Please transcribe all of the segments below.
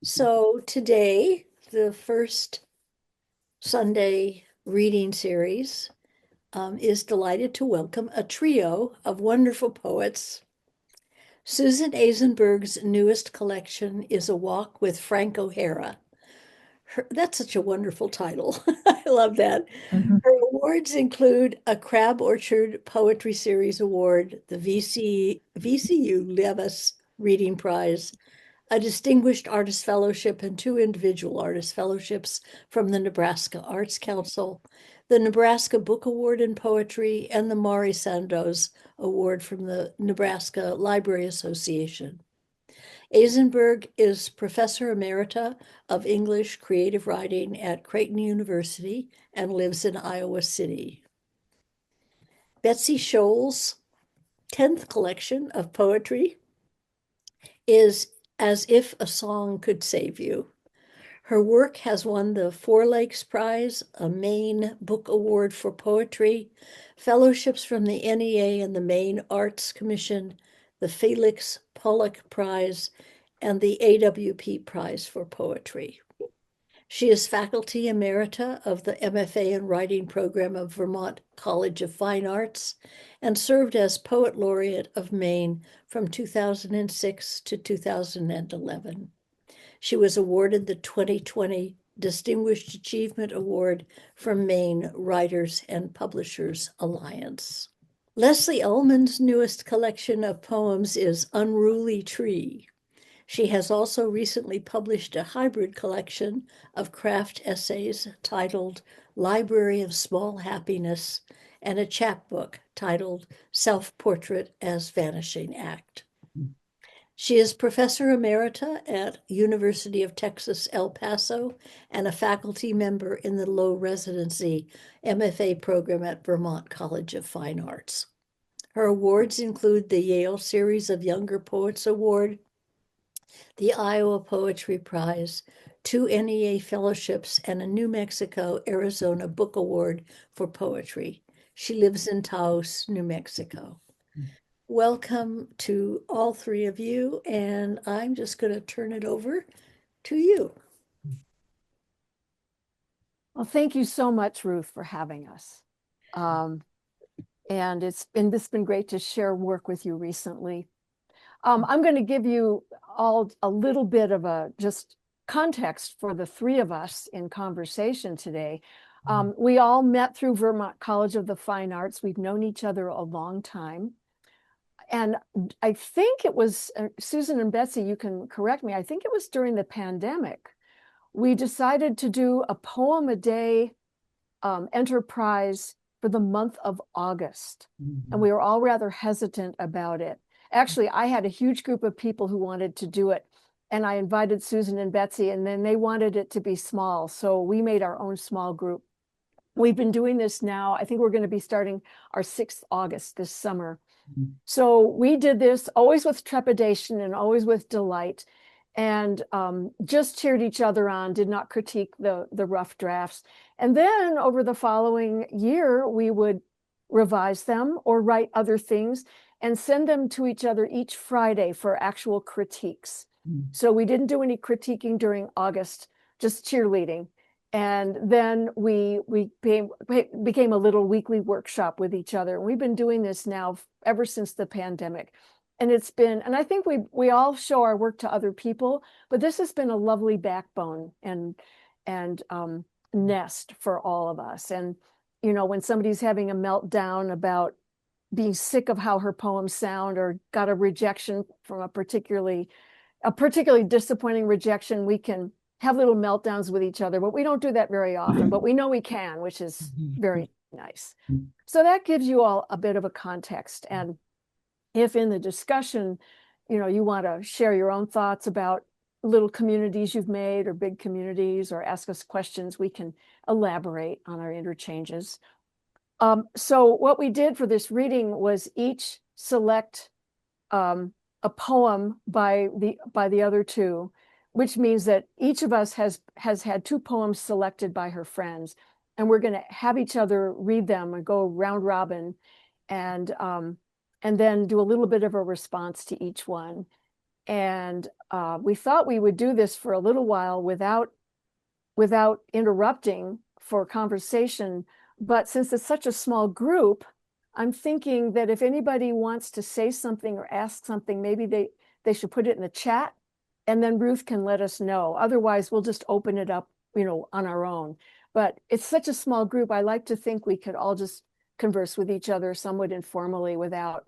So today, the first Sunday reading series is delighted to welcome a trio of wonderful poets. Susan Aizenberg's newest collection is A Walk with Frank O'Hara. That's such a wonderful title. I love that. Mhm. Her awards include a Crab Orchard Poetry Series Award, the VCU Levis Reading Prize, a Distinguished Artist Fellowship, and two individual artist fellowships from the Nebraska Arts Council, the Nebraska Book Award in Poetry, and the Maury Sandoz Award from the Nebraska Library Association. Aizenberg is Professor Emerita of English Creative Writing at Creighton University and lives in Iowa City. Betsy Sholl's 10th collection of poetry is As If a Song Could Save You. Her work has won the Four Lakes Prize, a Maine Book Award for Poetry, fellowships from the NEA and the Maine Arts Commission, the Felix Pollock Prize, and the AWP Prize for Poetry. She is faculty emerita of the MFA in Writing program of Vermont College of Fine Arts and served as Poet Laureate of Maine from 2006 to 2011. She was awarded the 2020 Distinguished Achievement Award from Maine Writers and Publishers Alliance. Leslie Ullman's newest collection of poems is Unruly Tree. She has also recently published a hybrid collection of craft essays titled Library of Small Happiness and a chapbook titled Self-Portrait as Vanishing Act. She is Professor Emerita at University of Texas, El Paso, and a faculty member in the Low Residency MFA program at Vermont College of Fine Arts. Her awards include the Yale Series of Younger Poets Award, the Iowa Poetry Prize, two NEA fellowships, and a New Mexico Arizona Book Award for Poetry. She lives in Taos, New Mexico. Welcome to all three of you, and I'm just going to turn it over to you. Well, thank you so much, Ruth, for having us. Um, and it's been great to share work with you recently. I'm going to give you all a little bit of a just context for the three of us in conversation today. We all met through Vermont College of the Fine Arts. We've known each other a long time. And I think it was, Susan and Betsy, you can correct me, I think it was during the pandemic. We decided to do a poem a day enterprise for the month of August. And we were all rather hesitant about it. Actually, I had a huge group of people who wanted to do it. And I invited Susan and Betsy, and then they wanted it to be small. So we made our own small group. We've been doing this now. I think we're going to be starting our 6th August this summer. So we did this always with trepidation and always with delight, and just cheered each other on, did not critique the rough drafts. And then over the following year, we would revise them or write other things and send them to each other each Friday for actual critiques. So we didn't do any critiquing during August, just cheerleading. And then we became a little weekly workshop with each other. And we've been doing this now ever since the pandemic. And it's been, and I think we all show our work to other people, but this has been a lovely backbone and nest for all of us. And you know, when somebody's having a meltdown about being sick of how her poems sound or got a rejection from a particularly disappointing rejection, we can have little meltdowns with each other, but we don't do that very often, but we know we can, which is very nice. So that gives you all a bit of a context. And if in the discussion, you know, you want to share your own thoughts about little communities you've made or big communities or ask us questions, we can elaborate on our interchanges. So what we did for this reading was each select a poem by the other two, which means that each of us has had two poems selected by her friends, and we're going to have each other read them and go round robin, and then do a little bit of a response to each one. And we thought we would do this for a little while without interrupting for conversation. But since it's such a small group, I'm thinking that if anybody wants to say something or ask something, maybe they should put it in the chat, and then Ruth can let us know. Otherwise, we'll just open it up, on our own. But it's such a small group. I like to think we could all just converse with each other somewhat informally without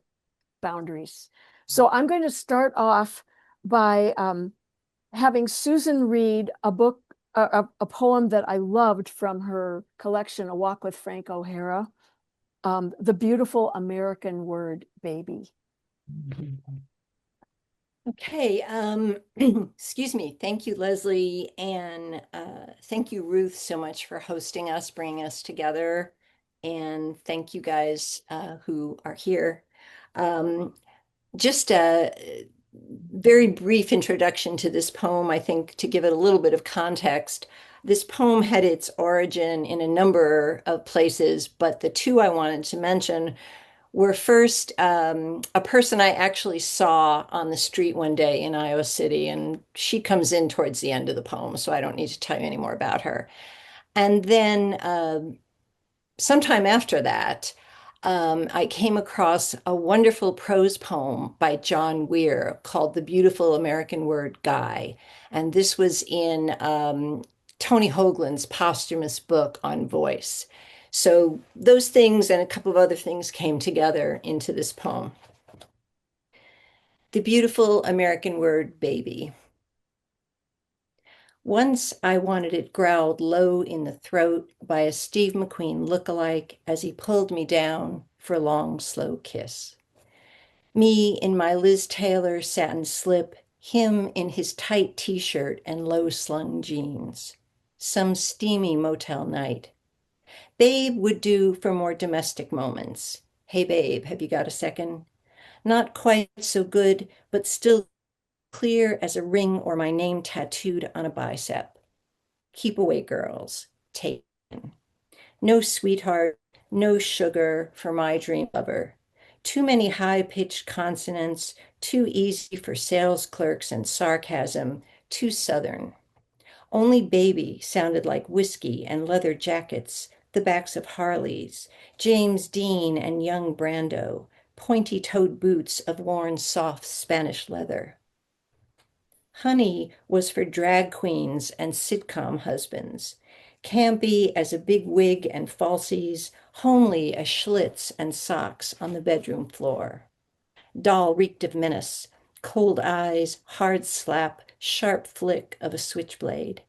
boundaries. So I'm going to start off by having Susan read a poem that I loved from her collection, A Walk with Frank O'Hara, The Beautiful American Word, Baby. Okay, excuse me. Thank you, Leslie, and thank you, Ruth, so much for hosting us, bringing us together, and thank you guys who are here. Just a very brief introduction to this poem, I think, to give it a little bit of context. This poem had its origin in a number of places, but the two I wanted to mention were first a person I actually saw on the street one day in Iowa City, and she comes in towards the end of the poem, so I don't need to tell you any more about her. And then sometime after that, I came across a wonderful prose poem by John Weir called The Beautiful American Word Guy. And this was in Tony Hoagland's posthumous book on voice. So those things and a couple of other things came together into this poem. The Beautiful American Word Baby. Once I wanted it growled low in the throat by a Steve McQueen lookalike as he pulled me down for a long, slow kiss. Me in my Liz Taylor satin slip, him in his tight t-shirt and low-slung jeans. Some steamy motel night. Babe would do for more domestic moments. Hey, babe, have you got a second? Not quite so good, but still clear as a ring or my name tattooed on a bicep. Keep away, girls. Taken. No sweetheart, no sugar for my dream lover. Too many high-pitched consonants, too easy for sales clerks and sarcasm, too southern. Only baby sounded like whiskey and leather jackets, the backs of Harleys, James Dean and young Brando, pointy-toed boots of worn soft Spanish leather. Honey was for drag queens and sitcom husbands, campy as a big wig and falsies, homely as Schlitz and socks on the bedroom floor. Doll reeked of menace, cold eyes, hard slap, sharp flick of a switchblade.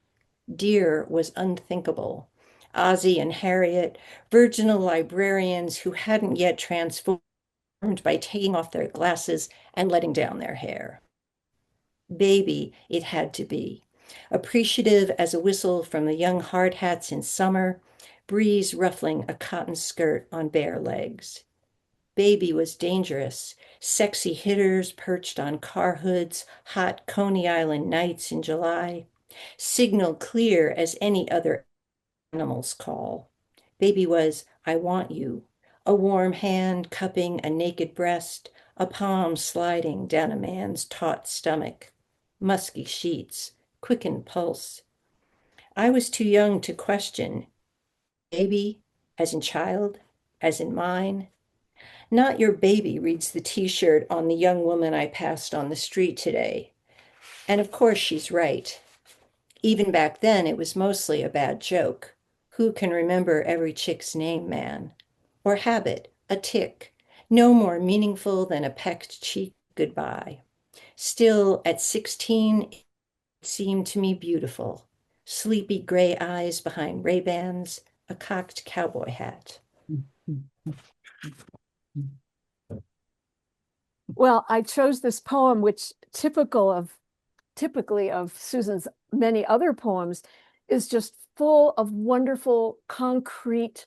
Dear was unthinkable. Ozzie and Harriet, virginal librarians who hadn't yet transformed by taking off their glasses and letting down their hair. Baby, it had to be. Appreciative as a whistle from the young hard hats in summer, breeze ruffling a cotton skirt on bare legs. Baby was dangerous. Sexy hitters perched on car hoods, hot Coney Island nights in July. Signal clear as any other animal's call. Baby was, I want you. A warm hand cupping a naked breast, a palm sliding down a man's taut stomach. Musky sheets, quickened pulse. I was too young to question. Baby, as in child, as in mine. Not your baby, reads the t-shirt on the young woman I passed on the street today. And of course she's right. Even back then, it was mostly a bad joke. Who can remember every chick's name, man? Or habit, a tick, no more meaningful than a pecked cheek goodbye. Still, at 16, it seemed to me beautiful. Sleepy gray eyes behind Ray-Bans, a cocked cowboy hat. Well, I chose this poem, which typically of Susan's many other poems, is just full of wonderful, concrete,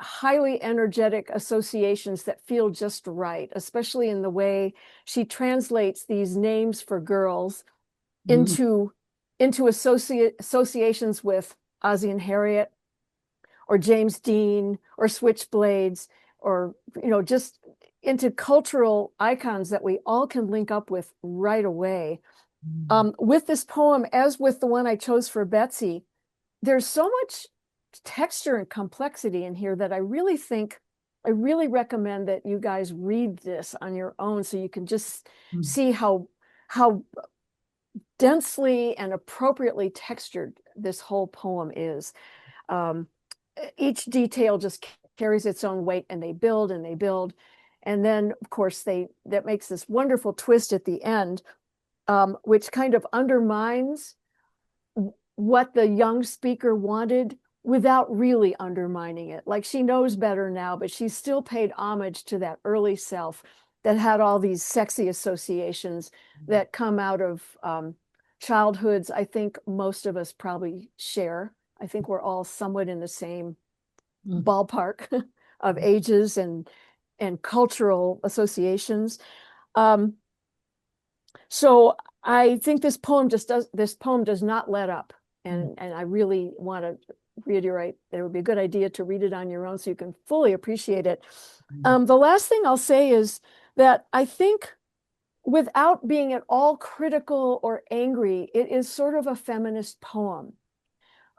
highly energetic associations that feel just right, especially in the way she translates these names for girls into associations with Ozzie and Harriet or James Dean or Switchblades, or just into cultural icons that we all can link up with right away. With this poem, as with the one I chose for Betsy, there's so much texture and complexity in here that I really recommend that you guys read this on your own so you can just see how densely and appropriately textured this whole poem is. Each detail just carries its own weight, and they build and they build. And then, of course, that makes this wonderful twist at the end, which kind of undermines what the young speaker wanted without really undermining it. Like, she knows better now, but she still paid homage to that early self that had all these sexy associations that come out of childhoods. I think most of us probably share. I think we're all somewhat in the same ballpark of ages and cultural associations. So I think this poem does not let up. And I really want to reiterate that it would be a good idea to read it on your own so you can fully appreciate it. The last thing I'll say is that I think, without being at all critical or angry, it is sort of a feminist poem.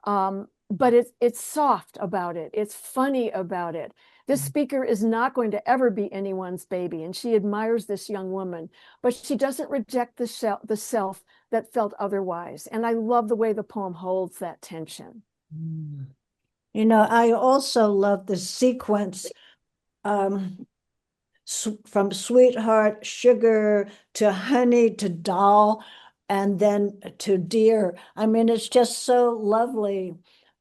But it's soft about it. It's funny about it. This speaker is not going to ever be anyone's baby, and she admires this young woman, but she doesn't reject the self that felt otherwise. And I love the way the poem holds that tension. You know, I also love the sequence from sweetheart, sugar, to honey, to doll, and then to dear. I mean, it's just so lovely,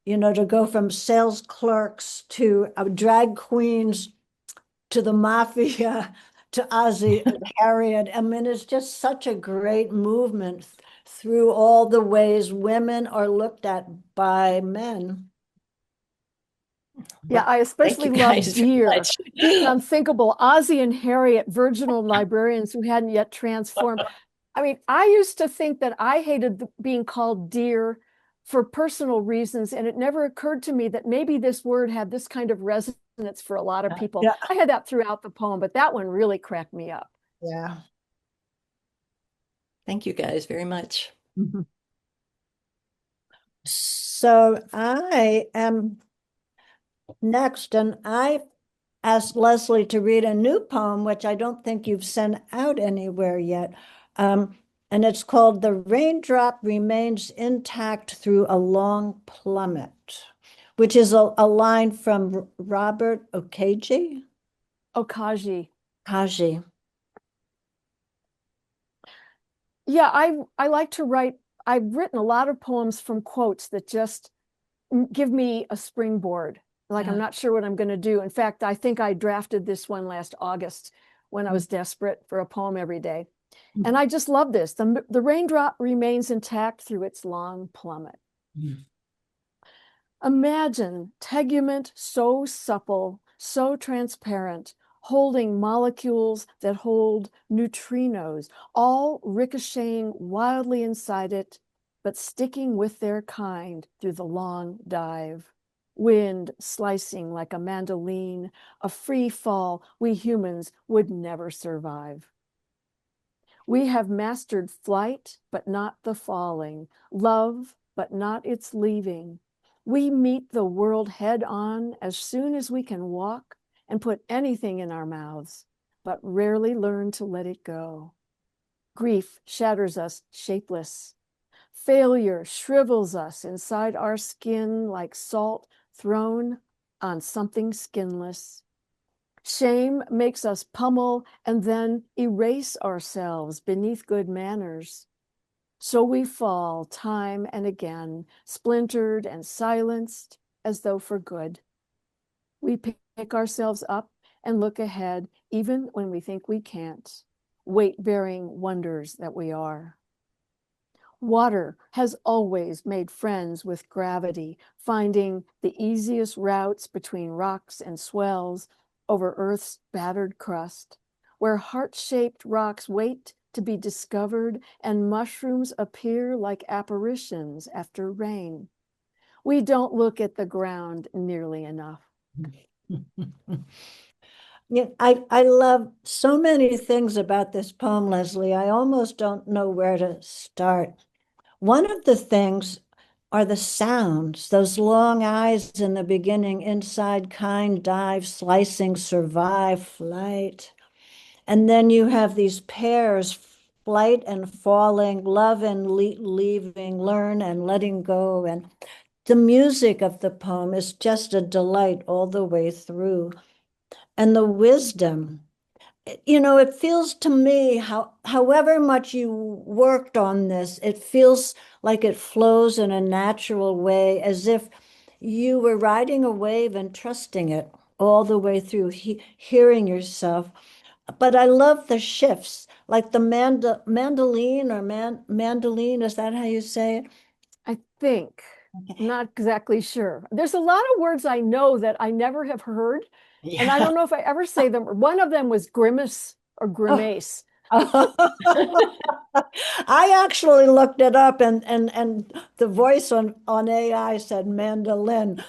you know, to go from sales clerks to drag queens to the mafia to Ozzy and Harriet. I mean, it's just such a great movement through all the ways women are looked at by men. Yeah, I especially love Dear, being unthinkable. Ozzy and Harriet, virginal librarians who hadn't yet transformed. I mean, I used to think that I hated being called dear for personal reasons, and it never occurred to me that maybe this word had this kind of resonance for a lot of people. Yeah. I had that throughout the poem, but that one really cracked me up. Yeah. Thank you guys very much. So I am next, and I asked Leslie to read a new poem, which I don't think you've sent out anywhere yet. And it's called The Raindrop Remains Intact Through a Long Plummet, which is a line from Robert Okaji. Kaji. Yeah, I like to write. I've written a lot of poems from quotes that just give me a springboard. Like, I'm not sure what I'm going to do. In fact, I think I drafted this one last August when I was desperate for a poem every day. And I just love this. The raindrop remains intact through its long plummet. Imagine tegument so supple, so transparent, holding molecules that hold neutrinos, all ricocheting wildly inside it, but sticking with their kind through the long dive. Wind slicing like a mandoline, a free fall we humans would never survive. We have mastered flight, but not the falling, love, but not its leaving. We meet the world head on as soon as we can walk and put anything in our mouths, but rarely learn to let it go. Grief shatters us shapeless. Failure shrivels us inside our skin like salt thrown on something skinless. Shame makes us pummel and then erase ourselves beneath good manners. So we fall time and again, splintered and silenced as though for good. We pick ourselves up and look ahead even when we think we can't, weight-bearing wonders that we are. Water has always made friends with gravity, finding the easiest routes between rocks and swells over Earth's battered crust, where heart-shaped rocks wait to be discovered and mushrooms appear like apparitions after rain. We don't look at the ground nearly enough. Yeah, I love so many things about this poem, Leslie. I almost don't know where to start. One of the things are the sounds, those long eyes in the beginning, inside, kind, dive, slicing, survive, flight. And then you have these pairs, flight and falling, love and leaving, learn and letting go. And the music of the poem is just a delight all the way through. And the wisdom, it feels to me however much you worked on this, it feels like it flows in a natural way, as if you were riding a wave and trusting it all the way through, hearing yourself. But I love the shifts, like the mandolin or mandoline, is that how you say it? I think. I'm Okay. not exactly sure. There's a lot of words I know that I never have heard, and I Yeah. don't know if I ever say them. One of them was grimace or Oh. grimace. I actually looked it up, and the voice on AI said mandolin.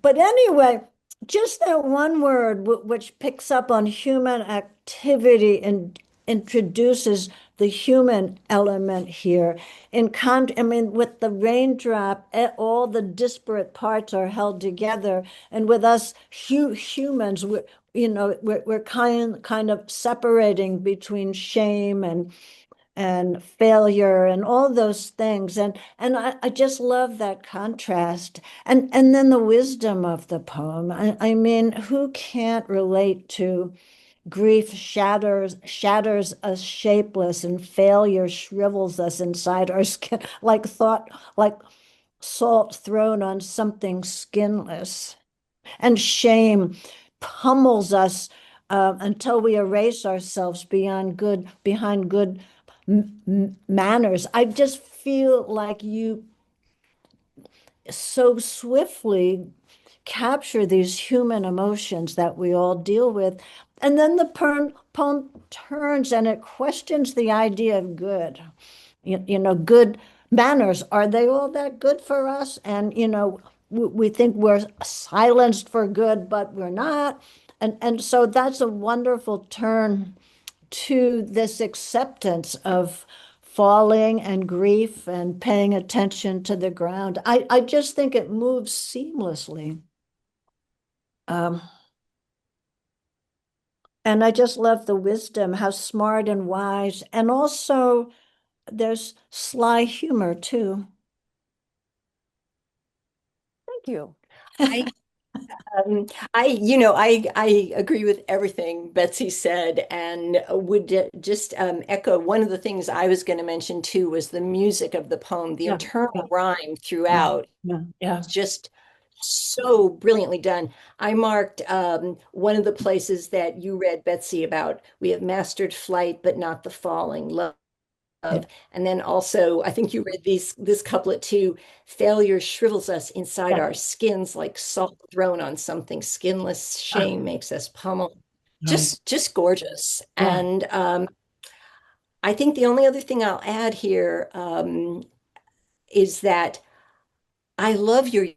But anyway, just that one word which picks up on human activity and introduces the human element here. I mean, with the raindrop, all the disparate parts are held together, and with us humans, we're kind of separating between shame and failure and all those things. And I just love that contrast. And then the wisdom of the poem. I mean, who can't relate to grief shatters us shapeless, and failure shrivels us inside our skin, like salt thrown on something skinless. And shame pummels us until we erase ourselves behind good manners. I just feel like you so swiftly capture these human emotions that we all deal with. And then the poem turns and it questions the idea of good. Good manners, are they all that good for us? And, we think we're silenced for good, but we're not. And so that's a wonderful turn to this acceptance of falling and grief and paying attention to the ground. I just think it moves seamlessly. Um, and I just love the wisdom, how smart and wise. And also, there's sly humor too. Thank you. I I agree with everything Betsy said, and would just echo one of the things I was going to mention too was the music of the poem, the Yeah, internal yeah, rhyme yeah, throughout, yeah, yeah. just so brilliantly done. I marked one of the places that you read, Betsy, about we have mastered flight, but not the falling. Love. Yeah, And then also, I think you read this couplet too. Failure shrivels us inside yeah. our skins like salt thrown on something skinless. Ah, Shame makes us pummel. right. Just gorgeous. Yeah. And I think the only other thing I'll add here is that I love your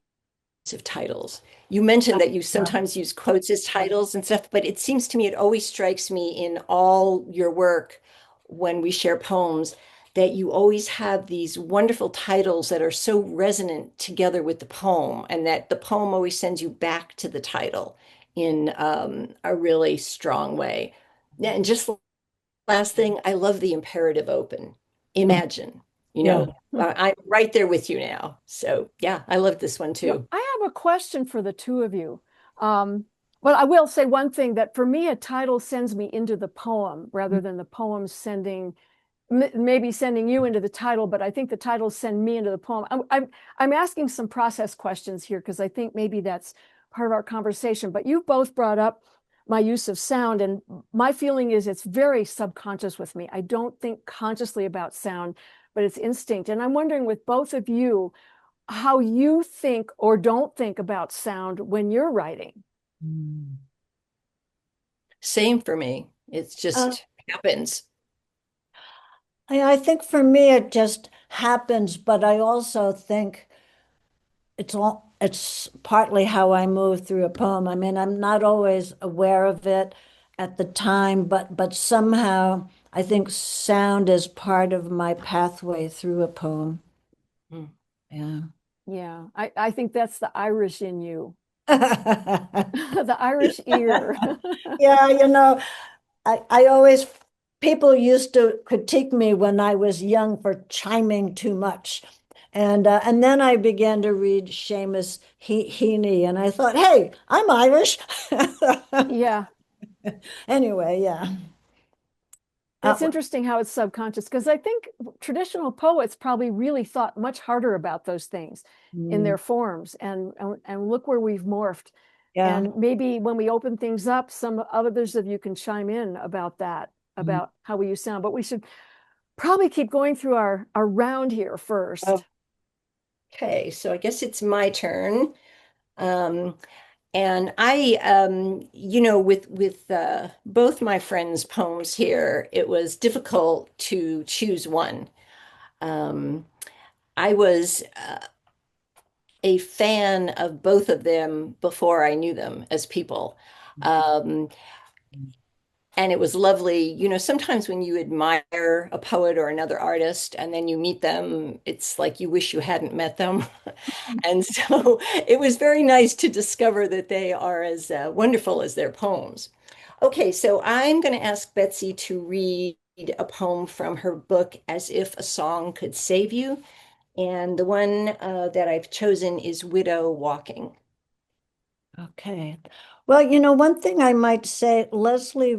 of titles. You mentioned that you Yeah. sometimes use quotes as titles and stuff, but it seems to me it always strikes me in all your work when we share poems that you always have these wonderful titles that are so resonant together with the poem, and that the poem always sends you back to the title in a really strong way. And just last thing, I love the imperative open. Imagine, Yeah. I'm right there with you now. So yeah, I love this one too. I have a question for the two of you. Um, well, I will say one thing that for me, a title sends me into the poem rather than the poem maybe sending you into the title, but I think the titles send me into the poem. I'm asking some process questions here because I think maybe that's part of our conversation. But you've both brought up my use of sound, and my feeling is it's very subconscious with me. I don't think consciously about sound, but it's instinct. And I'm wondering with both of you, how you think or don't think about sound when you're writing. Mm. Same for me. It's Uh, just happens. I think for me it just happens, but I also think it's partly how I move through a poem. I mean, I'm not always aware of it. at the time, but somehow I think sound is part of my pathway through a poem. Mm. Yeah. Yeah, I think that's the Irish in you, the Irish ear. Yeah, I always, people used to critique me when I was young for chiming too much. And then I began to read Seamus Heaney, and I thought, hey, I'm Irish. Yeah, Anyway, yeah. it's Uh, interesting how it's subconscious because I think traditional poets probably really thought much harder about those things in mm, their forms, and look where we've morphed. yeah. And maybe when we open things up, some others of you can chime in about that, Mm. about how we use sound. But we should probably keep going through our round here Oh, first. Okay, so I guess it's my turn. Um, and with both my friends' poems here, it was difficult to choose one. Um, I was a fan of both of them before I knew them as people. Um, and it was lovely. Sometimes when you admire a poet or another artist and then you meet them, it's like you wish you hadn't met them. And so it was very nice to discover that they are as wonderful as their poems. Okay, so I'm going to ask Betsy to read a poem from her book, As If a Song Could Save You. And the one that I've chosen is Widow Walking. okay. Well, one thing I might say, Leslie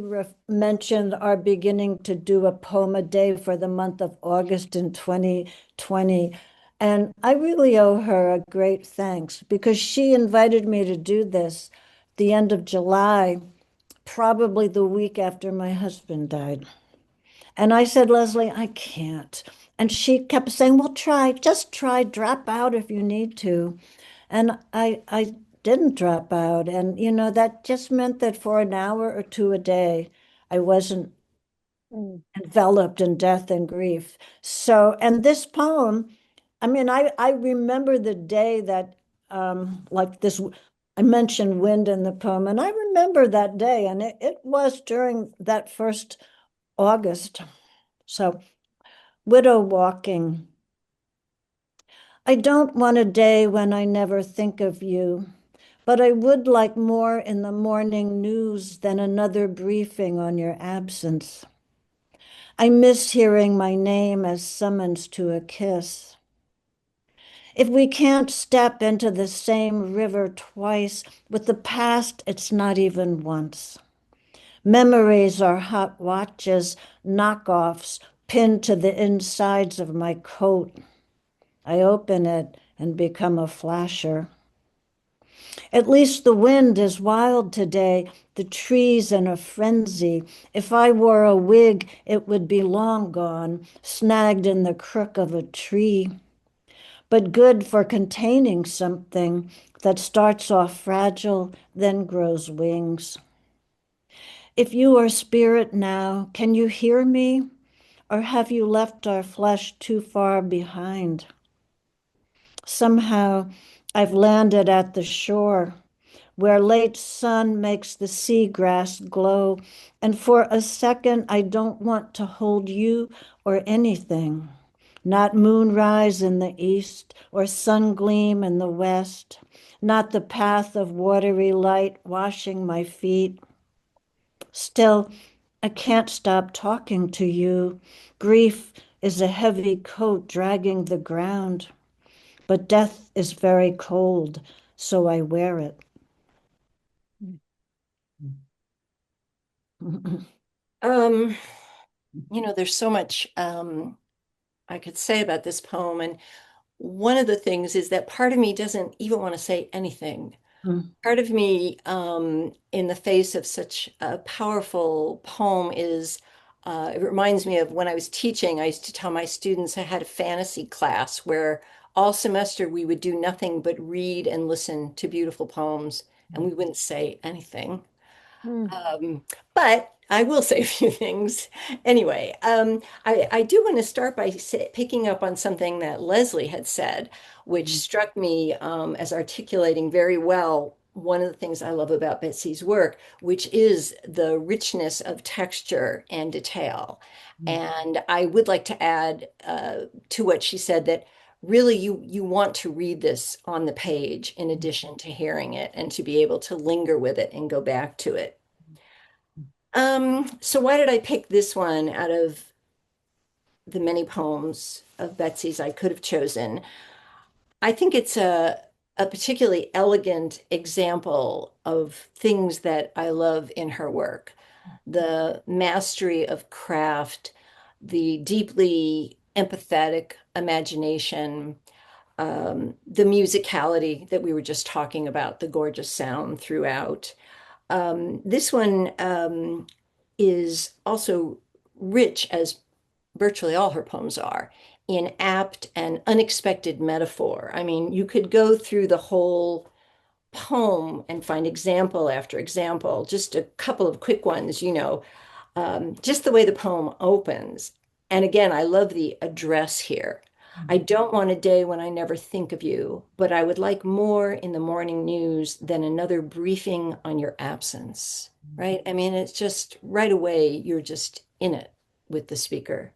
mentioned our beginning to do a poem a day for the month of August in 2020. And I really owe her a great thanks because she invited me to do this the end of July, probably the week after my husband died. And I said, Leslie, I can't. And she kept saying, well, try, just try, drop out if you need to. And I didn't drop out. And, that just meant that for an hour or two a day, I wasn't Mm. enveloped in death and grief. So, and this poem, I mean, I remember the day that, like this, I mentioned wind in the poem, and I remember that day, and it was during that first August. So, widow walking. I don't want a day when I never think of you, but I would like more in the morning news than another briefing on your absence. I miss hearing my name as summons to a kiss. If we can't step into the same river twice, with the past, it's not even once. Memories are hot watches, knockoffs, pinned to the insides of my coat. I open it and become a flasher. At least the wind is wild today, the trees in a frenzy. If I wore a wig, it would be long gone, snagged in the crook of a tree, but good for containing something that starts off fragile, then grows wings. If you are spirit now, can you hear me? Or have you left our flesh too far behind? Somehow I've landed at the shore where late sun makes the seagrass glow, and for a second I don't want to hold you or anything. Not moonrise in the east or sun gleam in the west, not the path of watery light washing my feet. Still, I can't stop talking to you. Grief is a heavy coat dragging the ground, but death is very cold, so I wear it. Um, there's so much I could say about this poem. And one of the things is that part of me doesn't even want to say anything. Part of me, in the face of such a powerful poem, it reminds me of when I was teaching. I used to tell my students I had a fantasy class where all semester we would do nothing but read and listen to beautiful poems, and we wouldn't say anything. Mm. But I will say a few things. Anyway, I do want to start by picking up on something that Leslie had said, which struck me as articulating very well one of the things I love about Betsy's work, which is the richness of texture and detail. And I would like to add to what she said that really you want to read this on the page in addition to hearing it and to be able to linger with it and go back to it. So why did I pick this one out of the many poems of Betsy's I could have chosen? I think it's a particularly elegant example of things that I love in her work. The mastery of craft, the deeply empathetic imagination, the musicality that we were just talking about, the gorgeous sound throughout. This one is also rich, as virtually all her poems are, in apt and unexpected metaphor. I mean, you could go through the whole poem and find example after example, just a couple of quick ones, just the way the poem opens. And again, I love the address here. I don't want a day when I never think of you, but I would like more in the morning news than another briefing on your absence, right? I mean, it's just right away, you're just in it with the speaker.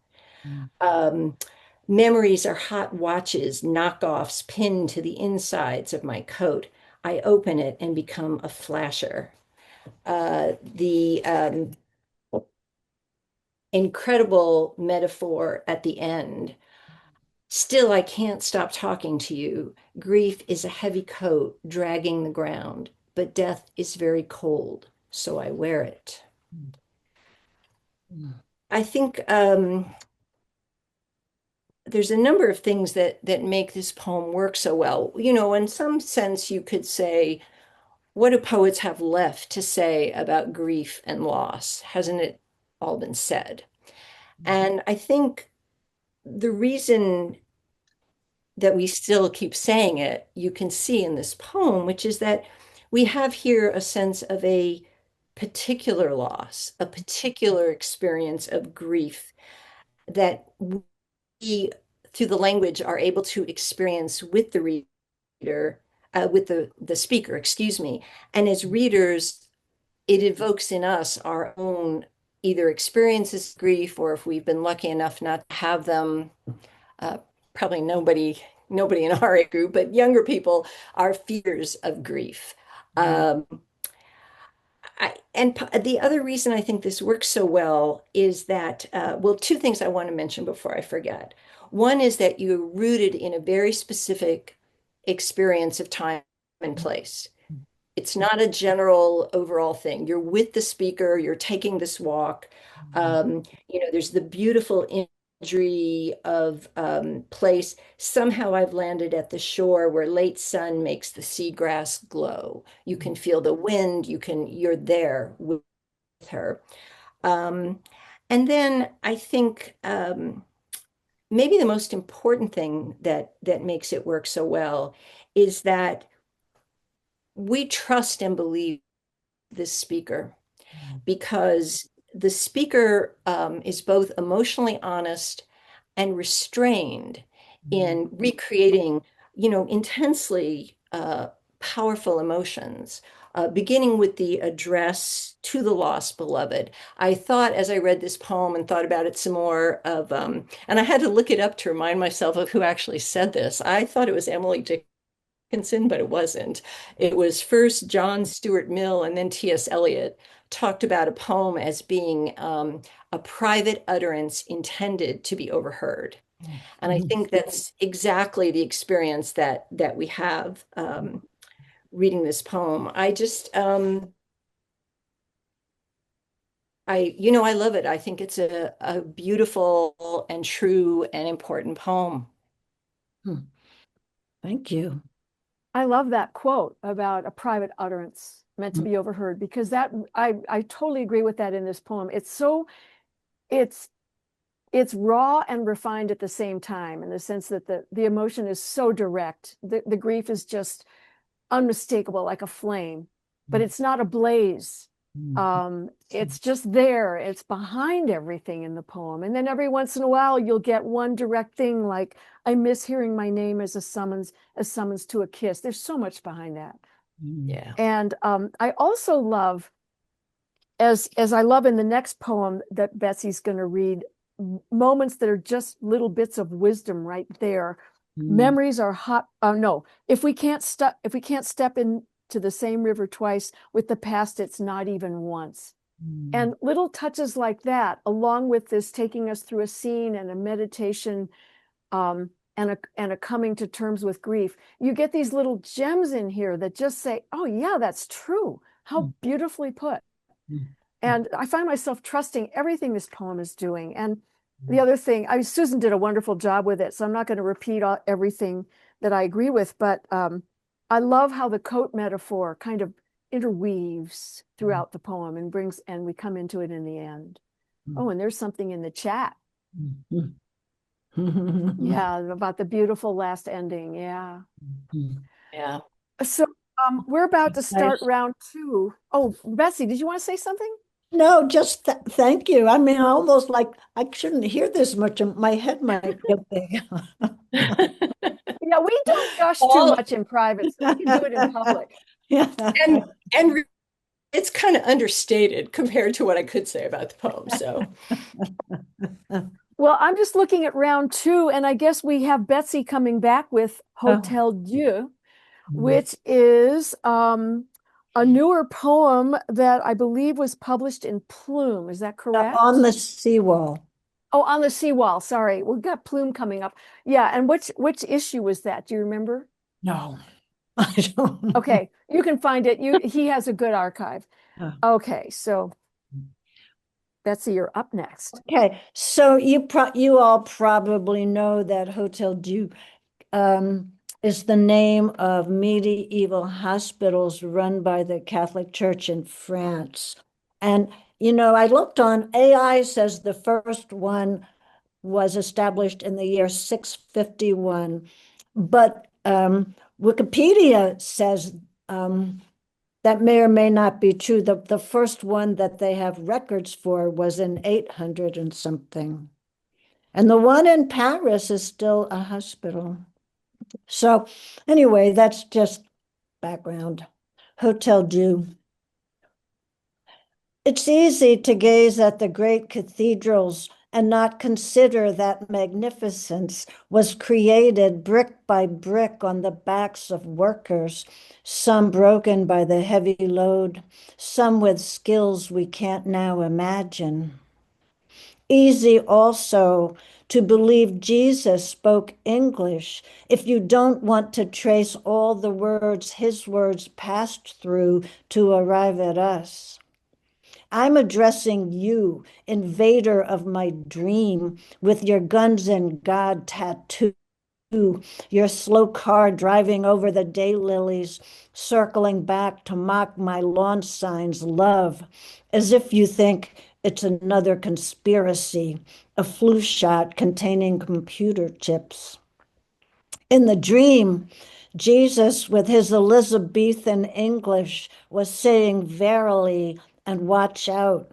Um, Memories are hot watches, knockoffs pinned to the insides of my coat. I open it and become a flasher. The incredible metaphor at the end. Still, I can't stop talking to you. Grief is a heavy coat dragging the ground, but death is very cold, so I wear it. I think there's a number of things that make this poem work so well. In some sense, you could say, what do poets have left to say about grief and loss? Hasn't it all been said? And I think the reason that we still keep saying it, you can see in this poem, which is that we have here a sense of a particular loss, a particular experience of grief that we, through the language, are able to experience with the reader, with the speaker, excuse me. And as readers, it evokes in us our own either experiences of grief, or if we've been lucky enough not to have them, uh, probably nobody in our age group, but younger people, our fears of grief. Um, the other reason I think this works so well is that, well, two things I want to mention before I forget. One is that you're rooted in a very specific experience of time and place. It's not a general overall thing. You're with the speaker, you're taking this walk. There's the beautiful imagery of place. Somehow I've landed at the shore where late sun makes the seagrass glow. You can feel the wind, you're there with her. Um, and then I think maybe the most important thing that makes it work so well is that we trust and believe this speaker because the speaker is both emotionally honest and restrained in recreating, intensely powerful emotions. Beginning with the address to the lost beloved. I thought as I read this poem and thought about it some more and I had to look it up to remind myself of who actually said this. I thought it was Emily Dickinson, but it wasn't. It was first John Stuart Mill and then T.S. Eliot talked about a poem as being a private utterance intended to be overheard. And I think that's exactly the experience that we have reading this poem. I love it. I think it's a beautiful and true and important poem. Thank you. I love that quote about a private utterance meant to be overheard, because that I totally agree with that in this poem. It's raw and refined at the same time, in the sense that the emotion is so direct. The grief is just unmistakable, like a flame, but it's not ablaze. It's just there. It's behind everything in the poem. And then every once in a while, you'll get one direct thing like, I miss hearing my name as a summons to a kiss. There's so much behind that. Yeah. And I also love, as I love in the next poem that Betsy's going to read, moments that are just little bits of wisdom right there. Memories are hot. No, if we can't step into the same river twice, with the past, it's not even once. And little touches like that, along with this taking us through a scene and a meditation, and a coming to terms with grief, you get these little gems in here that just say, oh yeah, that's true. How beautifully put. And I find myself trusting everything this poem is doing. And the other thing, Susan did a wonderful job with it, so I'm not going to repeat everything that I agree with, but I love how the coat metaphor kind of interweaves throughout the poem and we come into it in the end. Oh, and there's something in the chat. Yeah, about the beautiful last ending. Yeah. Yeah. So we're about to start Nice. round 2. Oh, Betsy, did you want to say something? No, just thank you. I mean, almost like I shouldn't hear this much, and my head might get big. Yeah, we don't gush too All- much in private, so we can do it in public. Yeah. and it's kind of understated compared to what I could say about the poem. So Well, I'm just looking at round 2, and I guess we have Betsy coming back with Hotel Dieu, which is a newer poem that I believe was published in Plume. Is that correct? On the seawall. Oh, on the seawall. Sorry, we've got Plume coming up. Yeah, and which issue was that? Do you remember? No, I don't. Okay, you can find it. He has a good archive. Okay, so Betsy, you're up next. Okay, so you all probably know that Hotel Dieu is the name of medieval hospitals run by the Catholic Church in France. And, I looked on, AI says the first one was established in the year 651. But Wikipedia says that may or may not be true. The first one that they have records for was in 800 and something. And the one in Paris is still a hospital. So anyway, that's just background. Hotel Dieu. It's easy to gaze at the great cathedrals and not consider that magnificence was created brick by brick on the backs of workers, some broken by the heavy load, some with skills we can't now imagine. Easy also to believe Jesus spoke English if you don't want to trace all the words his words passed through to arrive at us. I'm addressing you, invader of my dream, with your guns and God tattoo, your slow car driving over the daylilies, circling back to mock my lawn signs, love, as if you think it's another conspiracy, a flu shot containing computer chips. In the dream, Jesus, with his Elizabethan English, was saying verily and watch out.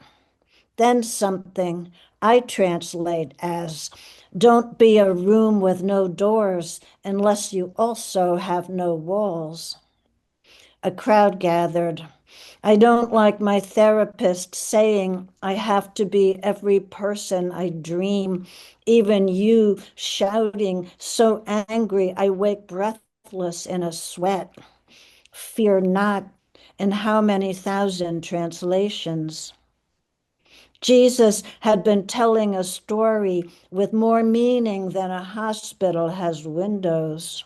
Then something I translate as, don't be a room with no doors unless you also have no walls. A crowd gathered. I don't like my therapist saying I have to be every person I dream, even you shouting so angry I wake breathless in a sweat. Fear not, in how many thousand translations. Jesus had been telling a story with more meaning than a hospital has windows.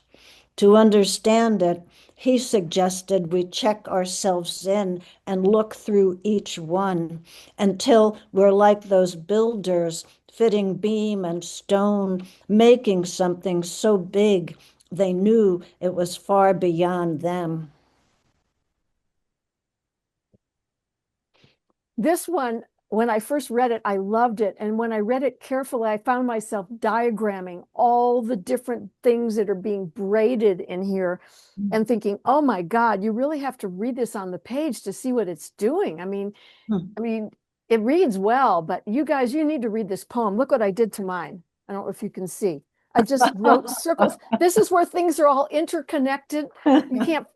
To understand it, he suggested we check ourselves in and look through each one until we're like those builders fitting beam and stone, making something so big they knew it was far beyond them. This one, when I first read it, I loved it. And when I read it carefully, I found myself diagramming all the different things that are being braided in here and thinking, oh my God, you really have to read this on the page to see what it's doing. I mean, it reads well, but you guys, you need to read this poem. Look what I did to mine. I don't know if you can see. I just wrote circles. This is where things are all interconnected. You can't,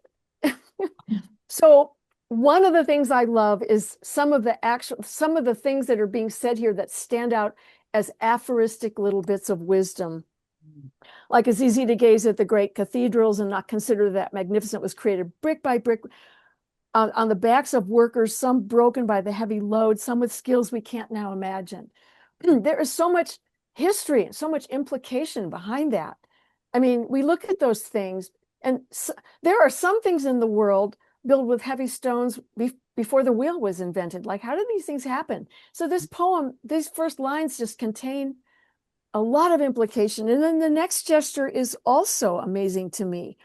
So one of the things I love is some of the things that are being said here that stand out as aphoristic little bits of wisdom. Like, it's easy to gaze at the great cathedrals and not consider that magnificent was created brick by brick on the backs of workers, some broken by the heavy load, some with skills we can't now imagine. There is so much history and so much implication behind that. I mean, we look at those things, and there are some things in the world built with heavy stones before the wheel was invented. Like, how did these things happen? So this poem, these first lines just contain a lot of implication. And then the next gesture is also amazing to me.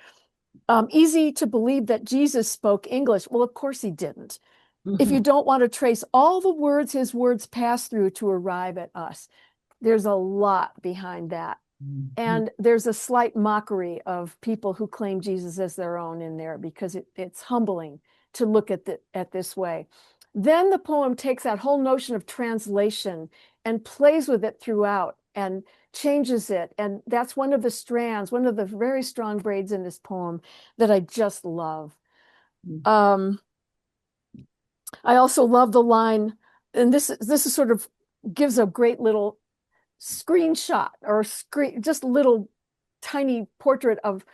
Easy to believe that Jesus spoke English. Well, of course he didn't. If you don't want to trace all the words his words passed through to arrive at us, there's a lot behind that. And there's a slight mockery of people who claim Jesus as their own in there, because it's humbling to look at this way. Then the poem takes that whole notion of translation and plays with it throughout and changes it. And that's one of the strands, one of the very strong braids in this poem that I just love. I also love the line, and this is sort of gives a great little screenshot or just a little tiny portrait of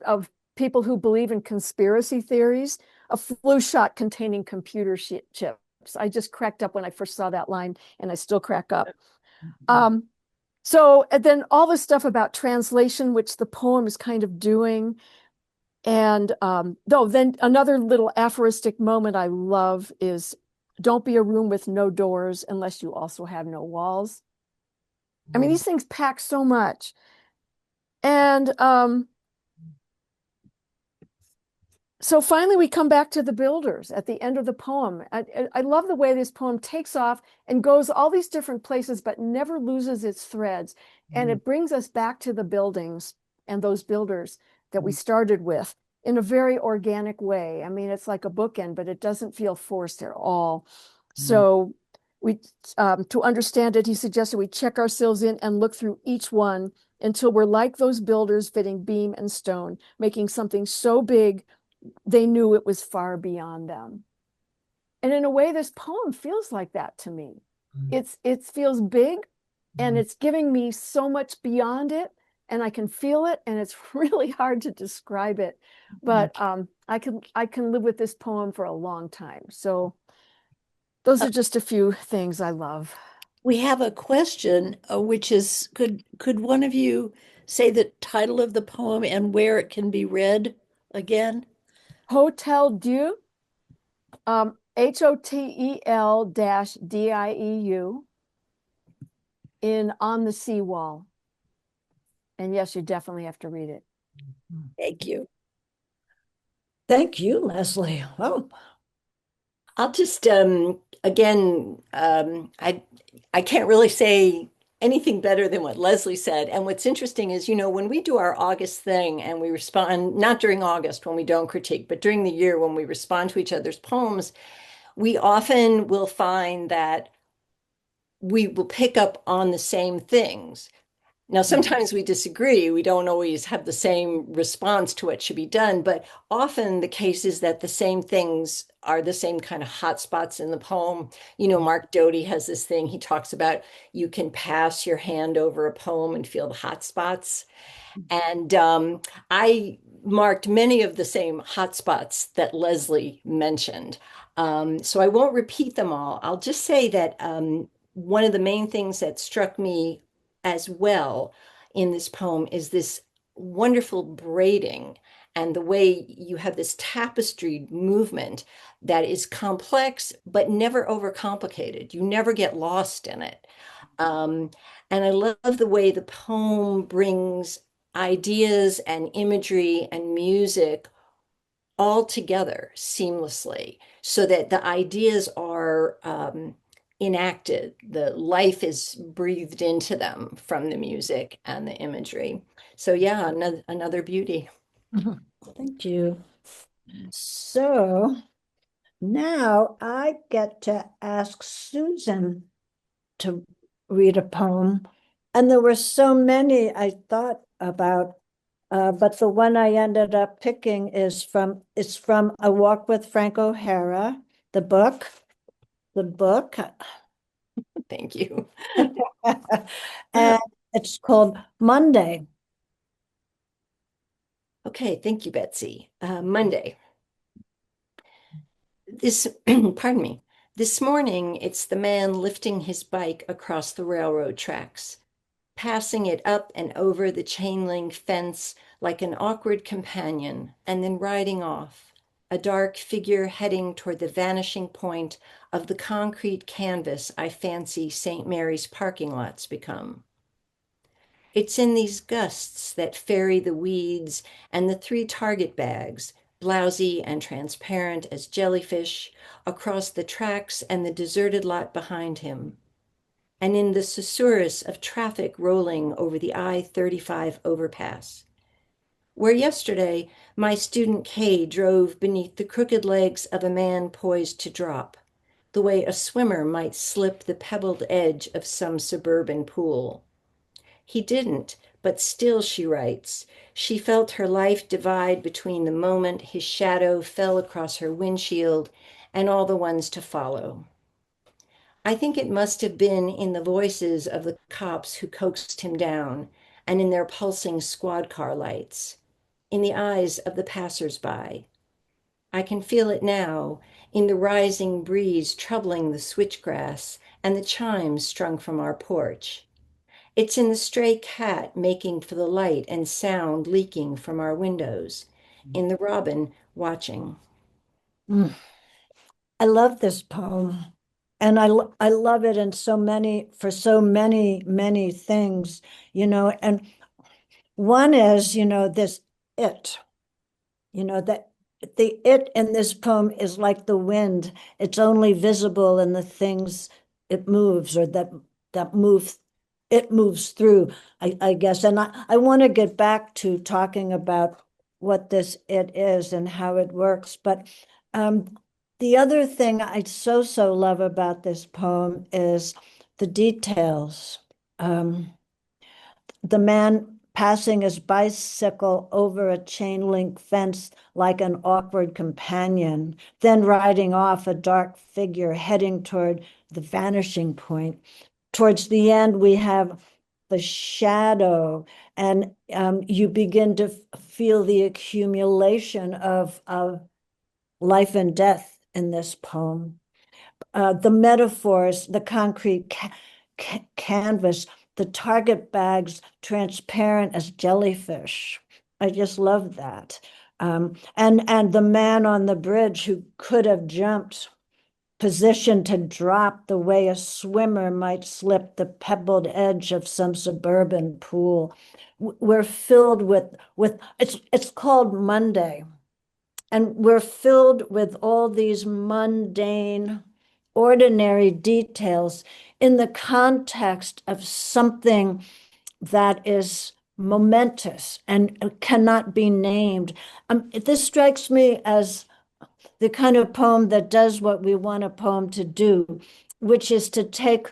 of people who believe in conspiracy theories. A flu shot containing computer chips. I just cracked up when I first saw that line, and I still crack up. So and then all the stuff about translation, which the poem is kind of doing. And then another little aphoristic moment I love is, don't be a room with no doors unless you also have no walls. I mean, these things pack so much. And so finally we come back to the builders at the end of the poem. I love the way this poem takes off and goes all these different places, but never loses its threads. And it brings us back to the buildings and those builders that we started with in a very organic way. I mean, it's like a bookend, but it doesn't feel forced at all. So we, to understand it, he suggested we check ourselves in and look through each one until we're like those builders fitting beam and stone, making something so big they knew it was far beyond them. And in a way, this poem feels like that to me. It feels big, and it's giving me so much beyond it, and I can feel it, and it's really hard to describe it. But I can live with this poem for a long time. So those are just a few things I love. We have a question, which is, could one of you say the title of the poem and where it can be read again? Hotel Dieu, HOTEL-DIEU, in On the Seawall. And yes, you definitely have to read it. Thank you. Thank you, Leslie. Oh, I'll just again, I can't really say anything better than what Leslie said. And what's interesting is, when we do our August thing and we respond, not during August when we don't critique, but during the year when we respond to each other's poems, we often will find that we will pick up on the same things. Now, sometimes we disagree. We don't always have the same response to what should be done, but often the case is that the same things are the same kind of hot spots in the poem. Mark Doty has this thing. He talks about you can pass your hand over a poem and feel the hot spots. And I marked many of the same hot spots that Leslie mentioned. So I won't repeat them all. I'll just say that one of the main things that struck me as well in this poem is this wonderful braiding and the way you have this tapestry movement that is complex but never overcomplicated. You never get lost in it. And I love the way the poem brings ideas and imagery and music all together seamlessly so that the ideas are enacted, the life is breathed into them from the music and the imagery. So yeah, another beauty. thank you. So now I get to ask Susan to read a poem. And there were so many I thought about But the one I ended up picking it's from A Walk with Frank O'Hara, the book, the book. Thank you. And it's called Monday. Okay, thank you, Betsy. Monday. This, pardon me. This morning, it's the man lifting his bike across the railroad tracks, passing it up and over the chain link fence like an awkward companion, and then riding off, a dark figure heading toward the vanishing point of the concrete canvas I fancy St. Mary's parking lots become. It's in these gusts that ferry the weeds and the three target bags, blousy and transparent as jellyfish, across the tracks and the deserted lot behind him, and in the susurrus of traffic rolling over the I-35 overpass, where yesterday my student Kay drove beneath the crooked legs of a man poised to drop, the way a swimmer might slip the pebbled edge of some suburban pool. He didn't, but still, she writes, she felt her life divide between the moment his shadow fell across her windshield and all the ones to follow. I think it must have been in the voices of the cops who coaxed him down and in their pulsing squad car lights, in the eyes of the passers-by. I can feel it now in the rising breeze troubling the switchgrass and the chimes strung from our porch. It's in the stray cat making for the light and sound leaking from our windows, in the robin watching. Mm. I love this poem. And I love it in for so many things, and one is, this it, that the it in this poem is like the wind. It's only visible in the things it moves or that move it moves through, I guess. And I want to get back to talking about what this it is and how it works. But the other thing I so love about this poem is the details. The man passing his bicycle over a chain link fence like an awkward companion, then riding off, a dark figure heading toward the vanishing point. Towards the end, we have the shadow, and you begin to feel the accumulation of life and death in this poem. The metaphors, the concrete canvas, the target bags transparent as jellyfish. I just love that. And the man on the bridge who could have jumped, positioned to drop the way a swimmer might slip the pebbled edge of some suburban pool. We're filled with it's called Monday. And we're filled with all these mundane, ordinary details in the context of something that is momentous and cannot be named. This strikes me as the kind of poem that does what we want a poem to do, which is to take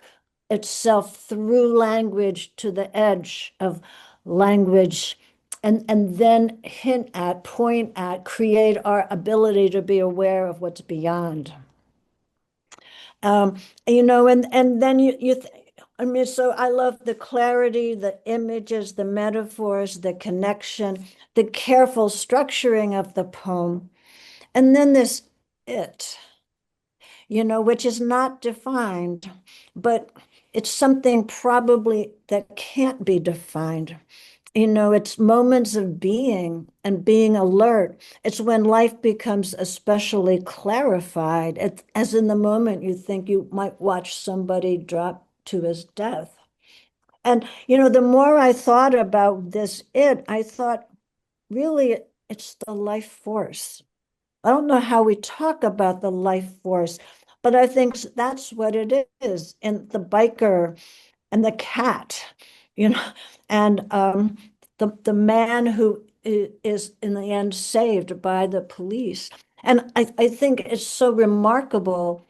itself through language to the edge of language and then hint at, point at, create our ability to be aware of what's beyond. And then I mean, so I love the clarity, the images, the metaphors, the connection, the careful structuring of the poem. And then this it, which is not defined, but it's something probably that can't be defined. It's moments of being and being alert. It's when life becomes especially clarified, as in the moment you think you might watch somebody drop to his death. And, the more I thought about this, I thought, really, it's the life force. I don't know how we talk about the life force, but I think that's what it is. And the biker and the cat, and the man who is in the end saved by the police. And I think it's so remarkable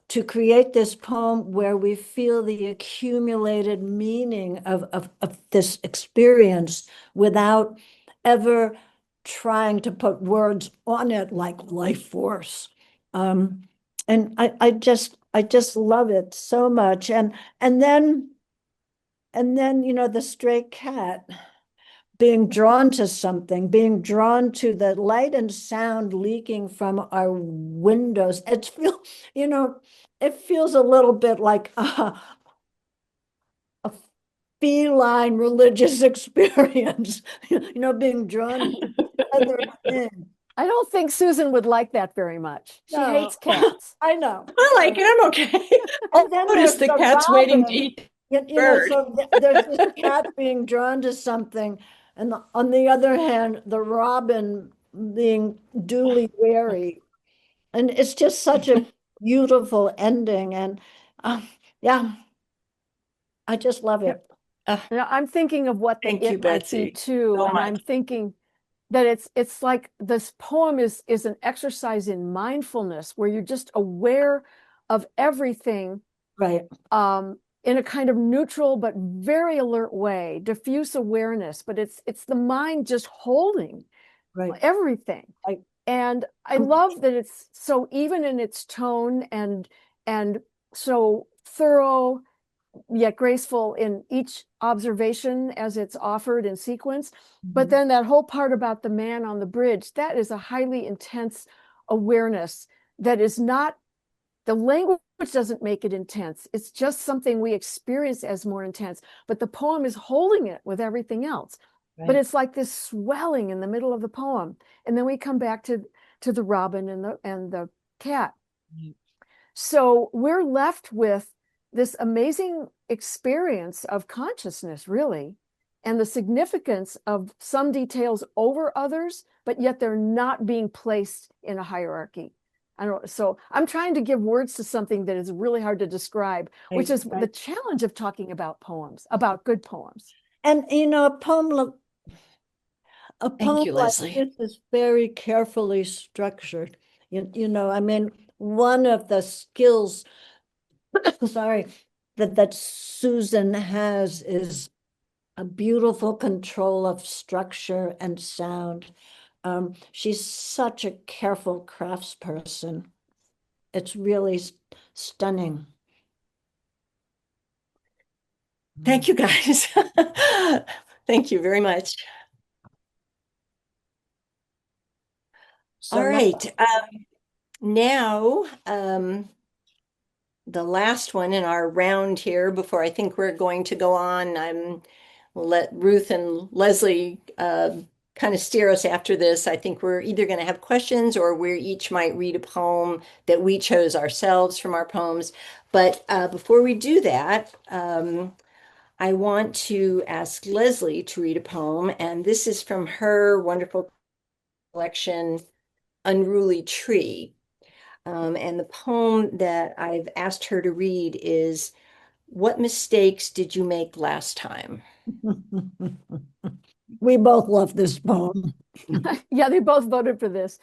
to create this poem where we feel the accumulated meaning of this experience without ever trying to put words on it like life force. And I just love it so much. And then, the stray cat being drawn to something, being drawn to the light and sound leaking from our windows. It feels a little bit like a feline religious experience, being drawn to other things. I don't think Susan would like that very much. She No. hates cats. I know. I like it. I'm okay. And then Notice there's the cat's waiting to robin. eat bird. So there's this cat being drawn to something, and on the other hand, the robin being duly wary. And it's just such a beautiful ending. And yeah, I just love it. I'm thinking of what the Thank you, it might be Betsy, too, so and much. I'm thinking that it's like this poem is an exercise in mindfulness where you're just aware of everything Right. In a kind of neutral but very alert way, diffuse awareness, but it's the mind just holding Right. everything. I- And I love that it's so even in its tone and so thorough yet graceful in each observation as it's offered in sequence. But then that whole part about the man on the bridge, that is a highly intense awareness that is not, the language doesn't make it intense. It's just something we experience as more intense, but the poem is holding it with everything else. But Right. it's like this swelling in the middle of the poem. And then we come back to the robin and the cat. So we're left with this amazing experience of consciousness, really, and the significance of some details over others, but yet they're not being placed in a hierarchy. I don't know. So I'm trying to give words to something that is really hard to describe, which is the challenge of talking about poems, about good poems. And a poem Thank you, like Leslie. this is very carefully structured. I mean, one of the skills, sorry, that Susan has is a beautiful control of structure and sound. She's such a careful craftsperson. It's really stunning. Thank you, guys. Thank you very much. So All right. Now, the last one in our round here before I think we're going to go on. We'll let Ruth and Leslie kind of steer us after this. I think we're either going to have questions or we each might read a poem that we chose ourselves from our poems. But before we do that, I want to ask Leslie to read a poem, and this is from her wonderful collection, Unruly Tree. And the poem that I've asked her to read is, What Mistakes Did You Make Last Time? we both love this poem. Yeah, they both voted for this.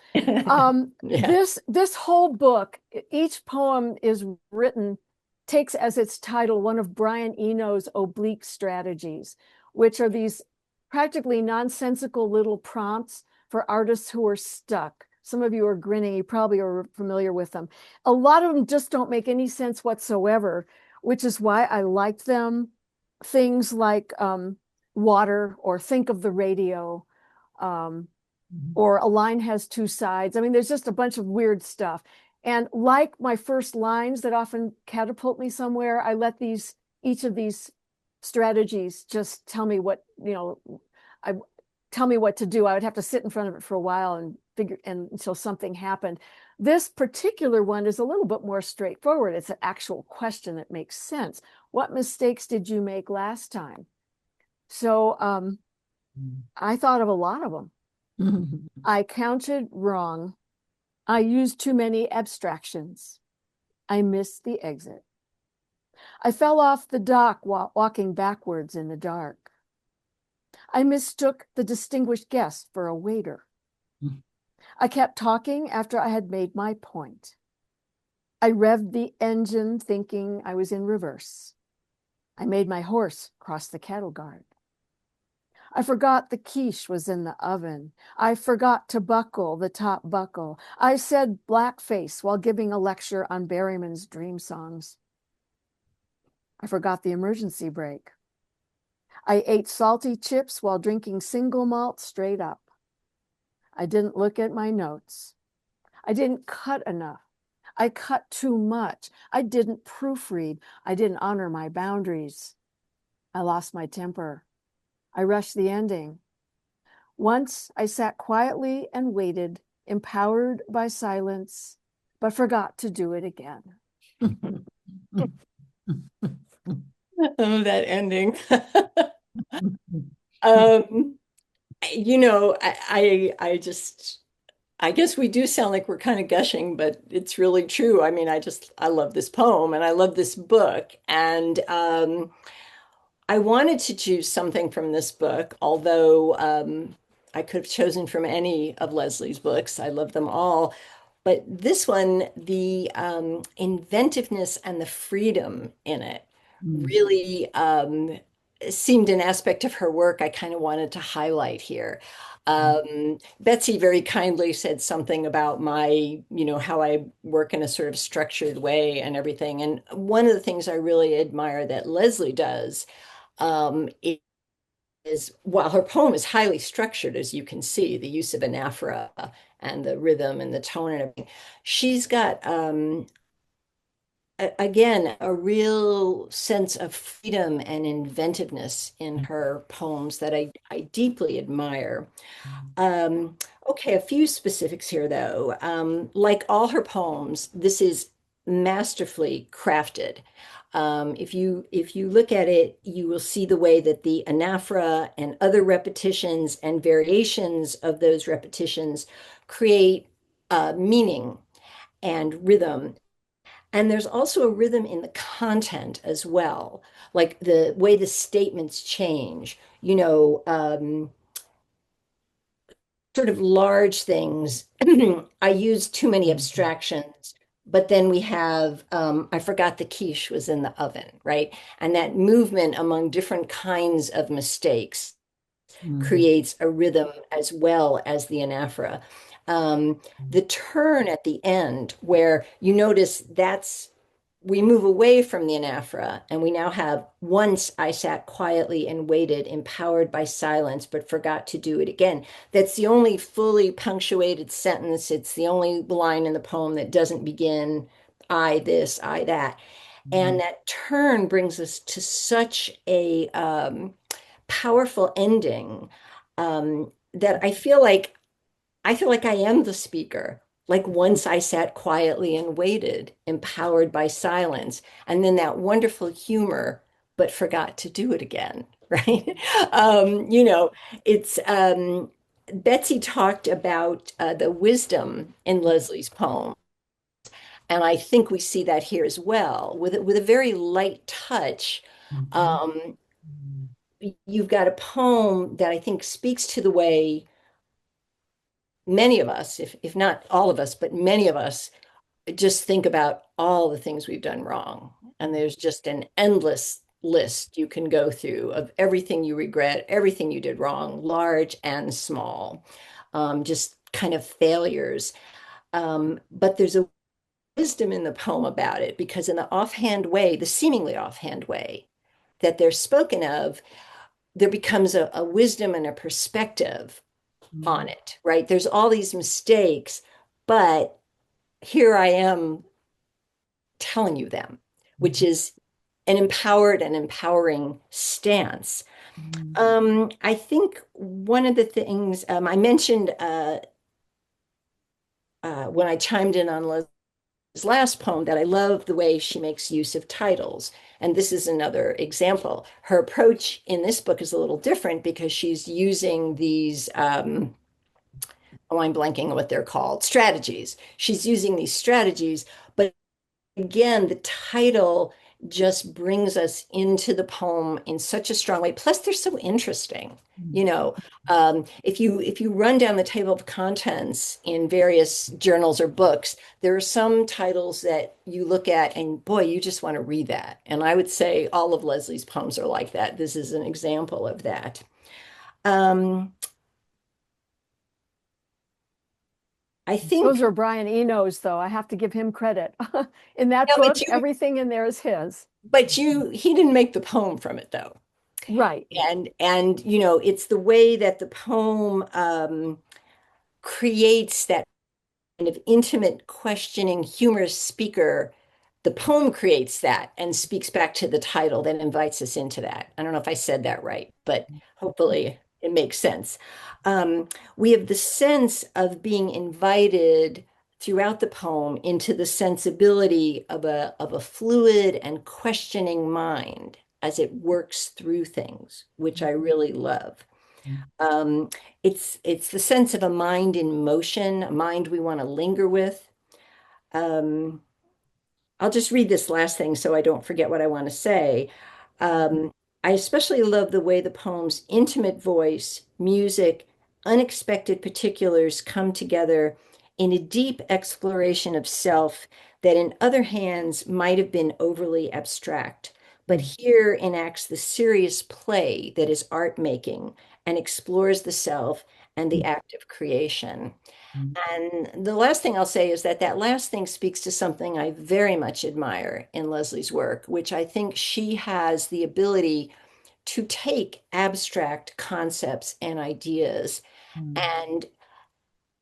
This whole book, each poem is written, takes as its title one of Brian Eno's oblique strategies, which are these practically nonsensical little prompts for artists who are stuck. Some of you are grinning, you probably are familiar with them. A lot of them just don't make any sense whatsoever, which is why I liked them. Things like water, or think of the radio, or a line has two sides. I mean, there's just a bunch of weird stuff. And like my first lines that often catapult me somewhere, I let each of these strategies just tell me what, tell me what to do. I would have to sit in front of it for a while and figure, and until something happened. This particular one is a little bit more straightforward. It's an actual question that makes sense. What mistakes did you make last time? So I thought of a lot of them. I counted wrong. I used too many abstractions. I missed the exit. I fell off the dock while walking backwards in the dark. I mistook the distinguished guest for a waiter. I kept talking after I had made my point. I revved the engine thinking I was in reverse. I made my horse cross the cattle guard. I forgot the quiche was in the oven. I forgot to buckle the top buckle. I said blackface while giving a lecture on Berryman's dream songs. I forgot the emergency brake. I ate salty chips while drinking single malt straight up. I didn't look at my notes. I didn't cut enough. I cut too much. I didn't proofread. I didn't honor my boundaries. I lost my temper. I rushed the ending. Once I sat quietly and waited, empowered by silence, but forgot to do it again. Oh, that ending. Um, I guess we do sound like we're kind of gushing, but it's really true. I mean, I love this poem and I love this book. And I wanted to choose something from this book, although I could have chosen from any of Leslie's books. I love them all. But this one, the inventiveness and the freedom in it really seemed an aspect of her work I kind of wanted to highlight here. Betsy very kindly said something about how I work in a sort of structured way and everything. And one of the things I really admire that Leslie does is while her poem is highly structured, as you can see, the use of anaphora and the rhythm and the tone and everything, she's got again, a real sense of freedom and inventiveness in her poems that I deeply admire. Okay, a few specifics here, though. Like all her poems, this is masterfully crafted. If you look at it, you will see the way that the anaphora and other repetitions and variations of those repetitions create meaning and rhythm. And there's also a rhythm in the content as well, like the way the statements change. Sort of large things. I use too many abstractions, but then we have, I forgot the quiche was in the oven, right? And that movement among different kinds of mistakes creates a rhythm as well as the anaphora. The turn at the end, where you notice we move away from the anaphora and we now have once I sat quietly and waited, empowered by silence, but forgot to do it again. That's the only fully punctuated sentence. It's the only line in the poem that doesn't begin I this, I that. And that turn brings us to such a powerful ending that I feel like I am the speaker. Like once I sat quietly and waited, empowered by silence, and then that wonderful humor, but forgot to do it again, right? Um, you know, it's Betsy talked about the wisdom in Leslie's poem, and I think we see that here as well, with a very light touch. Um, you've got a poem that I think speaks to the way many of us, if not all of us, but many of us just think about all the things we've done wrong. And there's just an endless list you can go through of everything you regret, everything you did wrong, large and small, just kind of failures. But there's a wisdom in the poem about it because, in the offhand way, the seemingly offhand way that they're spoken of, there becomes a wisdom and a perspective on it, right? There's all these mistakes, but here I am telling you them, which is an empowered and empowering stance. I think one of the things I mentioned when I chimed in on Leslie's last poem that I love the way she makes use of titles. And this is another example. Her approach in this book is a little different because she's using these oh, I'm blanking on what they're called, strategies. She's using these strategies, but again, the title just brings us into the poem in such a strong way. Plus, they're so interesting. You know, if you run down the table of contents in various journals or books, there are some titles that you look at and boy, you just want to read that. And I would say all of Leslie's poems are like that. This is an example of that. Um, I think, Those are Brian Eno's, though. I have to give him credit. In that no, book, everything in there is his. but he didn't make the poem from it though. Right. And it's the way that the poem creates that kind of intimate, questioning, humorous speaker. The poem creates that and speaks back to the title, that invites us into that. I don't know if I said that right, but hopefully it makes sense. We have the sense of being invited throughout the poem into the sensibility of a fluid and questioning mind as it works through things, which I really love. Um, it's the sense of a mind in motion, a mind we want to linger with. Um, I'll just read this last thing so I don't forget what I want to say. Um, I especially love the way the poem's intimate voice, music, unexpected particulars come together in a deep exploration of self that in other hands might have been overly abstract, but here enacts the serious play that is art making and explores the self and the act of creation. And the last thing I'll say is that that last thing speaks to something I very much admire in Leslie's work, which I think she has the ability to take abstract concepts and ideas and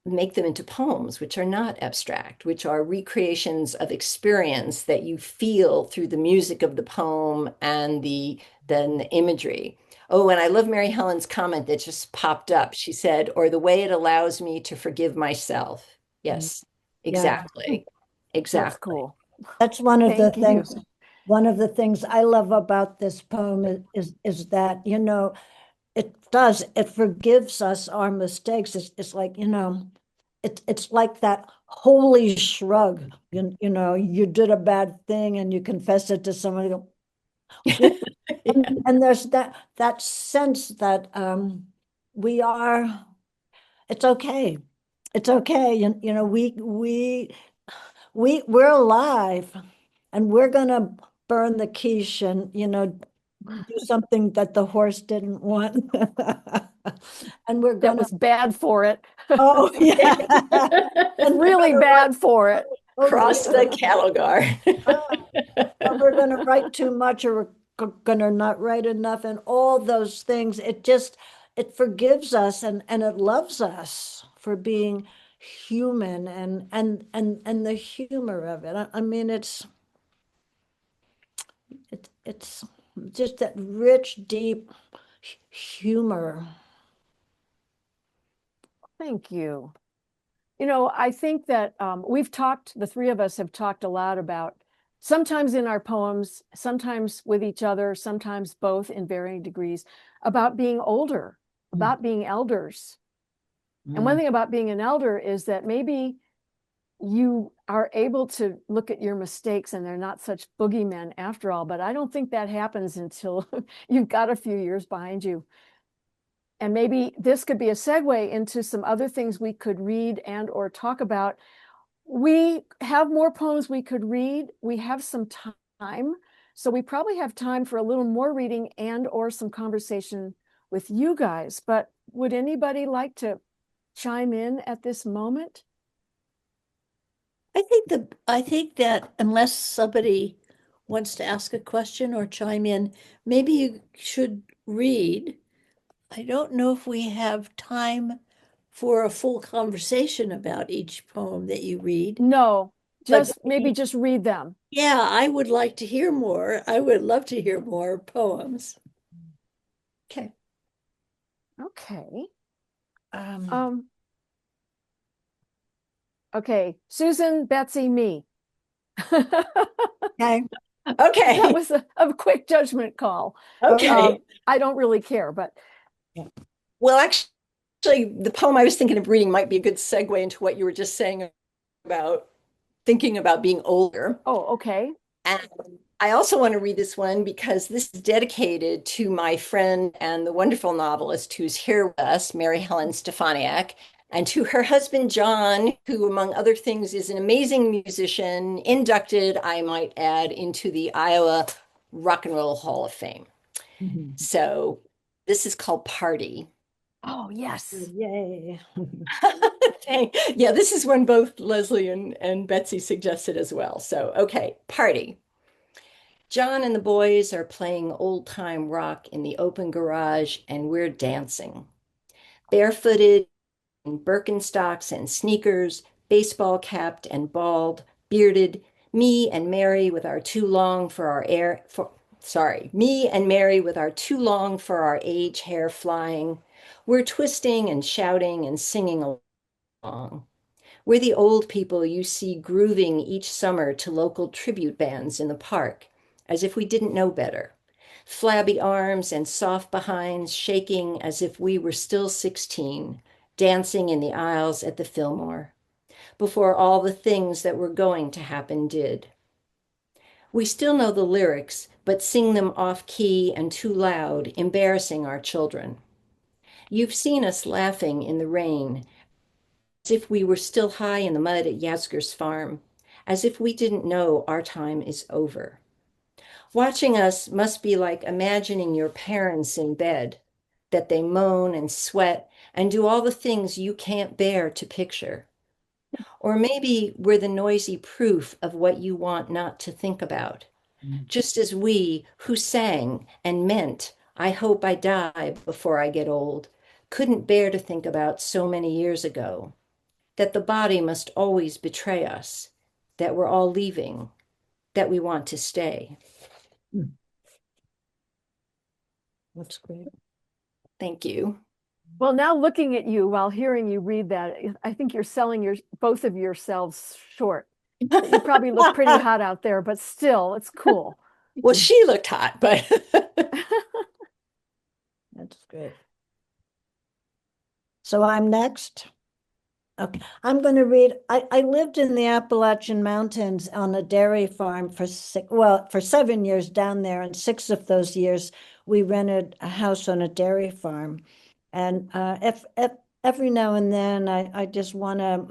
make them into poems, which are not abstract, which are recreations of experience that you feel through the music of the poem and then the imagery. Oh, and I love Mary Helen's comment that just popped up. She said, or the way it allows me to forgive myself. Yes, Yeah, exactly. That's Exactly. cool. that's one of the Thank you. things. One of the things I love about this poem is that, it forgives us our mistakes. It's like, it's like that holy shrug. You did a bad thing and you confess it to somebody. And there's that sense that we are, it's okay. It's okay. We're alive and we're gonna burn the quiche and do something that the horse didn't want. And we're That gonna, was bad for it. oh yeah. And we're Really gonna write, bad for it. oh Cross the dear. cattle guard. Or we're gonna write too much or we're gonna not write enough and all those things. It forgives us and it loves us for being human and the humor of it. I mean, it's just that rich, deep humor. Thank you. I think that the three of us have talked a lot about sometimes in our poems, sometimes with each other, sometimes both in varying degrees, about being older, about being elders. And one thing about being an elder is that maybe you are able to look at your mistakes and they're not such boogeymen after all, but I don't think that happens until you've got a few years behind you. And maybe this could be a segue into some other things we could read and or talk about. We have more poems we could read. We have some time. So we probably have time for a little more reading and or some conversation with you guys. But would anybody like to chime in at this moment? I think that unless somebody wants to ask a question or chime in, maybe you should read. I don't know if we have time for a full conversation about each poem that you read, No, but maybe just read them. yeah, I would like to hear more. I would love to hear more poems. Okay. Okay. Um, Okay, Susan, Betsy, me. okay. Okay. That was a quick judgment call. Okay. I don't really care, but Well, actually, the poem I was thinking of reading might be a good segue into what you were just saying about thinking about being older. oh, okay. And I also want to read this one because this is dedicated to my friend and the wonderful novelist who's here with us, Mary Helen Stefaniak, and to her husband, John, who, among other things, is an amazing musician, inducted, I might add, into the Iowa Rock and Roll Hall of Fame. Mhm. So this is called Party. Oh, yes. Yay. Yeah, this is one both Leslie and Betsy suggested as well. So, okay, Party. John and the boys are playing old-time rock in the open garage, and we're dancing. Barefooted in Birkenstocks and sneakers, baseball capped and bald, bearded, me and Mary with our too long for our air for sorry, me and Mary with our too long for our age hair flying. We're twisting and shouting and singing along. We're the old people you see grooving each summer to local tribute bands in the park, as if we didn't know better. Flabby arms and soft behinds shaking as if we were still 16, dancing in the aisles at the Fillmore, before all the things that were going to happen did. We still know the lyrics, but sing them off key and too loud, embarrassing our children. You've seen us laughing in the rain, as if we were still high in the mud at Yasgur's farm, as if we didn't know our time is over. Watching us must be like imagining your parents in bed, that they moan and sweat and do all the things you can't bear to picture. Or maybe we're the noisy proof of what you want not to think about, just as we, who sang and meant, I hope I die before I get old, couldn't bear to think about so many years ago, that the body must always betray us, that we're all leaving, that we want to stay. That's great. Thank you. Well, now looking at you while hearing you read that, I think you're selling both of yourselves short. You probably look pretty hot out there, but still, it's cool. Well, she looked hot, but That's great. So I'm next. Okay, I'm going to read. I lived in the Appalachian Mountains on a dairy farm for for 7 years down there, and 6 of those years we rented a house on a dairy farm. And if every now and then I just want to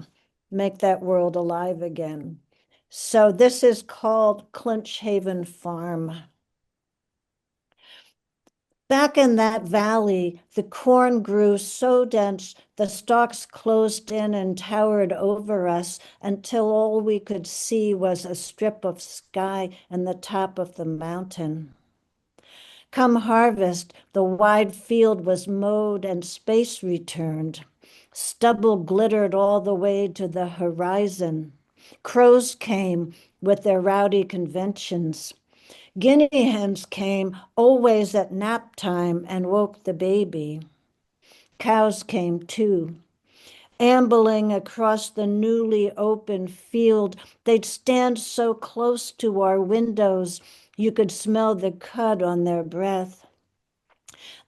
make that world alive again. So this is called Clinch Haven Farm. Back in that valley, the corn grew so dense the stalks closed in and towered over us until all we could see was a strip of sky and the top of the mountain. Come harvest, the wide field was mowed and space returned. Stubble glittered all the way to the horizon. Crows came with their rowdy conventions. Guinea hens came always at nap time and woke the baby. Cows came too. Ambling across the newly opened field, they'd stand so close to our windows you could smell the cud on their breath.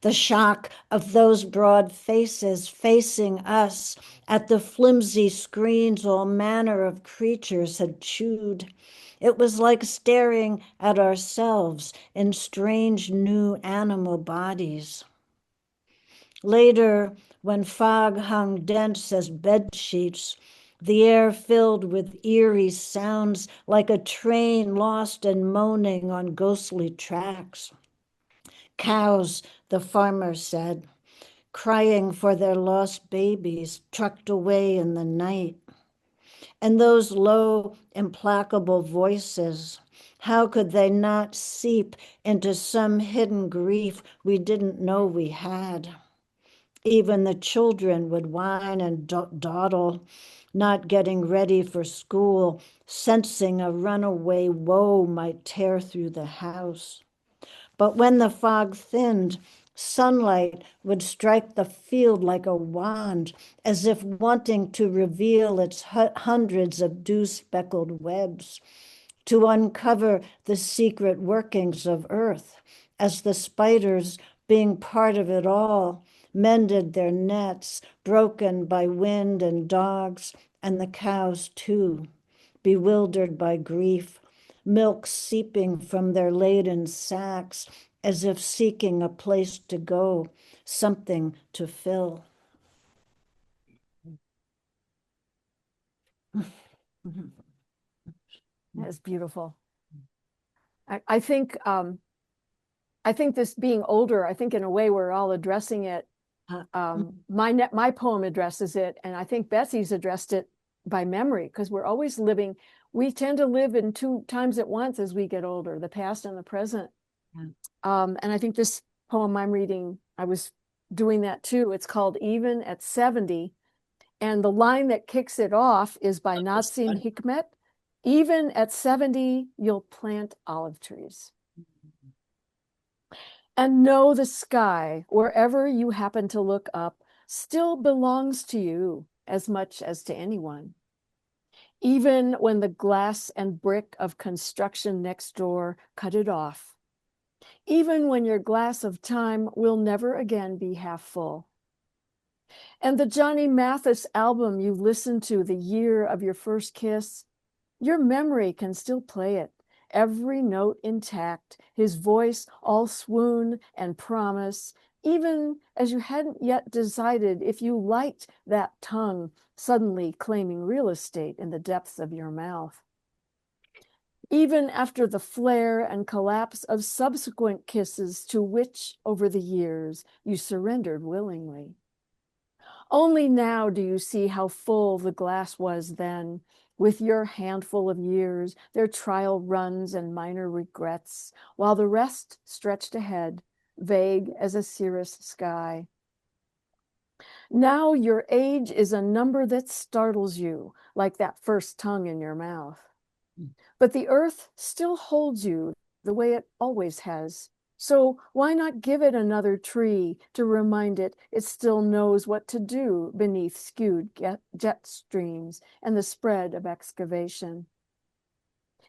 The shock of those broad faces facing us at the flimsy screens all manner of creatures had chewed. It was like staring at ourselves in strange new animal bodies. Later, when fog hung dense as bed sheets, the air filled with eerie sounds like a train lost and moaning on ghostly tracks. Cows, the farmer said, crying for their lost babies trucked away in the night. And those low, implacable voices, how could they not seep into some hidden grief we didn't know we had? Even the children would whine and dawdle, not getting ready for school, sensing a runaway woe might tear through the house. But when the fog thinned, sunlight would strike the field like a wand, as if wanting to reveal its hundreds of dew-speckled webs, to uncover the secret workings of earth, as the spiders, being part of it all, mended their nets, broken by wind and dogs, and the cows too, bewildered by grief, milk seeping from their laden sacks, as if seeking a place to go, something to fill. That's beautiful. I think this being older, I think in a way we're all addressing it. My poem addresses it, and I think Betsy's addressed it by memory, because we're always living. We tend to live in two times at once as we get older, the past and the present. And I think this poem I'm reading, I was doing that too. It's called Even at 70. And the line that kicks it off is by Nassim Hikmet. Even at 70, you'll plant olive trees. And know the sky, wherever you happen to look up, still belongs to you as much as to anyone. Even when the glass and brick of construction next door cut it off. Even when your glass of time will never again be half full. And the Johnny Mathis album you listened to the year of your first kiss, your memory can still play it, every note intact, his voice all swoon and promise, even as you hadn't yet decided if you liked that tongue suddenly claiming real estate in the depths of your mouth. Even after the flare and collapse of subsequent kisses to which, over the years, you surrendered willingly. Only now do you see how full the glass was then, with your handful of years, their trial runs and minor regrets, while the rest stretched ahead, vague as a cirrus sky. Now your age is a number that startles you, like that first tongue in your mouth. But the earth still holds you the way it always has. So why not give it another tree to remind it still knows what to do beneath skewed jet streams and the spread of excavation?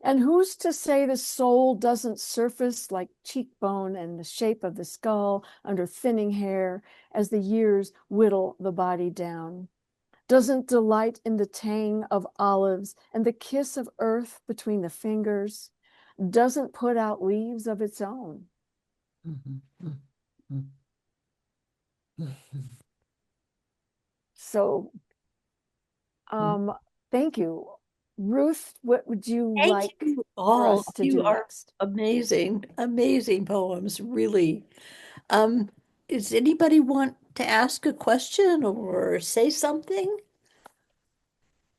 And who's to say the soul doesn't surface like cheekbone and the shape of the skull under thinning hair as the years whittle the body down? Doesn't delight in the tang of olives and the kiss of earth between the fingers? Doesn't put out leaves of its own? So, thank you. Ruth, what would you Thank like you for all. us to You do are next? amazing, amazing poems, really. Does anybody want to ask a question or say something?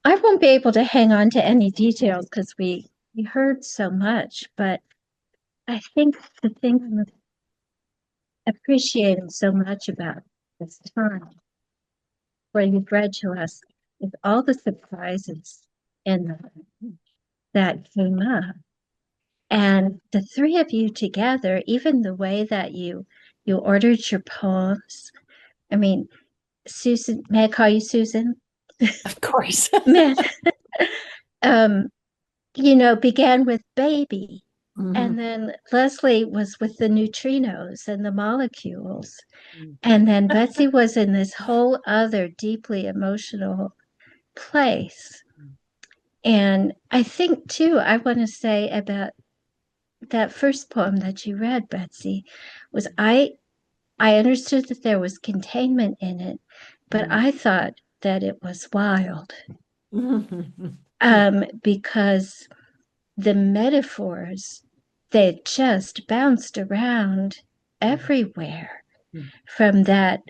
I won't be able to hang on to any details because we heard so much, but I think the thing I'm appreciating so much about this time where you've read to us is all the surprises in that came up. And the three of you together, even the way that you ordered your poems. I mean, Susan, may I call you Susan? Of course. Man, began with baby. And then Leslie was with the neutrinos and the molecules. And then Betsy was in this whole other deeply emotional place. And I think, too, I want to say about that first poem that you read, Betsy, was I understood that there was containment in it, but I thought that it was wild. Because the metaphors, they just bounced around everywhere, from that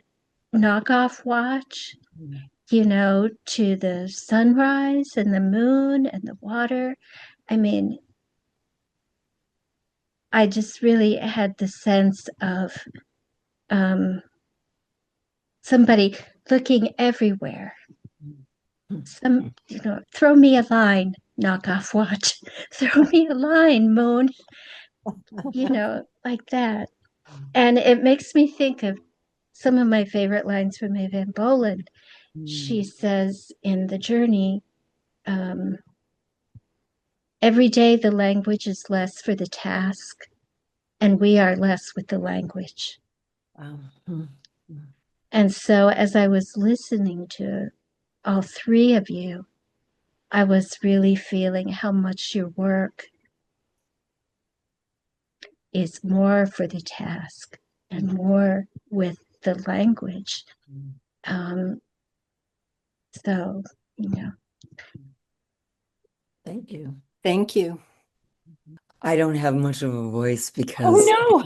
knockoff watch, to the sunrise and the moon and the water. I mean, I just really had the sense of somebody looking everywhere. Throw me a line, knockoff watch. Throw me a line, moon. Like that. And it makes me think of some of my favorite lines from Evan Boland. She says in The Journey, every day the language is less for the task, and we are less with the language. And so as I was listening to all three of you, I was really feeling how much your work is more for the task and more with the language. So, you know. Thank you. Thank you. I don't have much of a voice Oh, because no.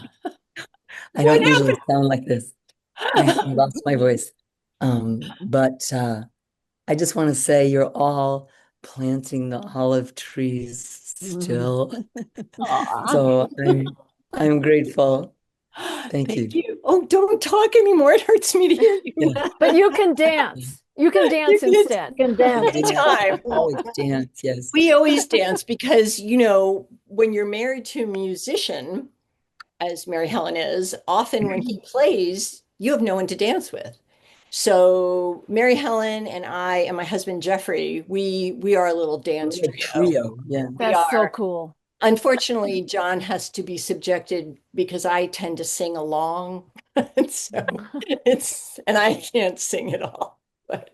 I What don't usually happened? sound like this. I lost my voice. But I just want to say you're all planting the olive trees still. Aw. So I'm grateful. Thank you. Thank you. Oh, don't talk anymore. It hurts me to hear you. Yeah. But you can dance. You can dance can- instead. Can dance. Anytime. Always dance, yes. We always dance because, you know, when you're married to a musician, as Mary Helen is, often when he plays, you have no one to dance with. So Mary Helen and I and my husband Jeffrey, we are a little dance We're a trio. trio, yeah. We That's so are. cool. Unfortunately, John has to be subjected because I tend to sing along. And so and I can't sing at all. But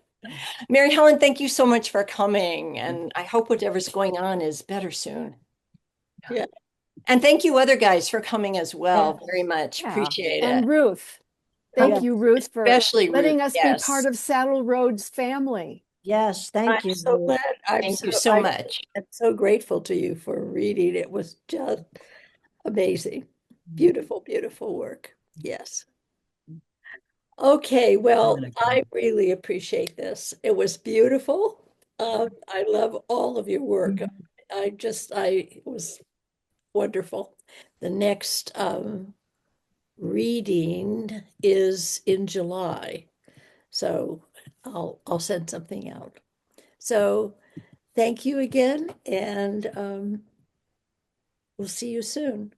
Mary Helen, thank you so much for coming. And I hope whatever's going on is better soon. Yeah. And thank you other guys for coming as well. Yes. Very much. Yeah. Appreciate And it. Ruth, thank Yes. you, Ruth, for Especially letting Ruth. us be Yes. part of Saddle Road's family. Yes, I'm thank you. so glad. Thank you so much. I'm so grateful to you for reading. It was just amazing. Beautiful, beautiful work. Yes. Okay, well, I really appreciate this. It was beautiful. I love all of your work. It was wonderful. The next reading is in July. So I'll send something out. So thank you again, and we'll see you soon.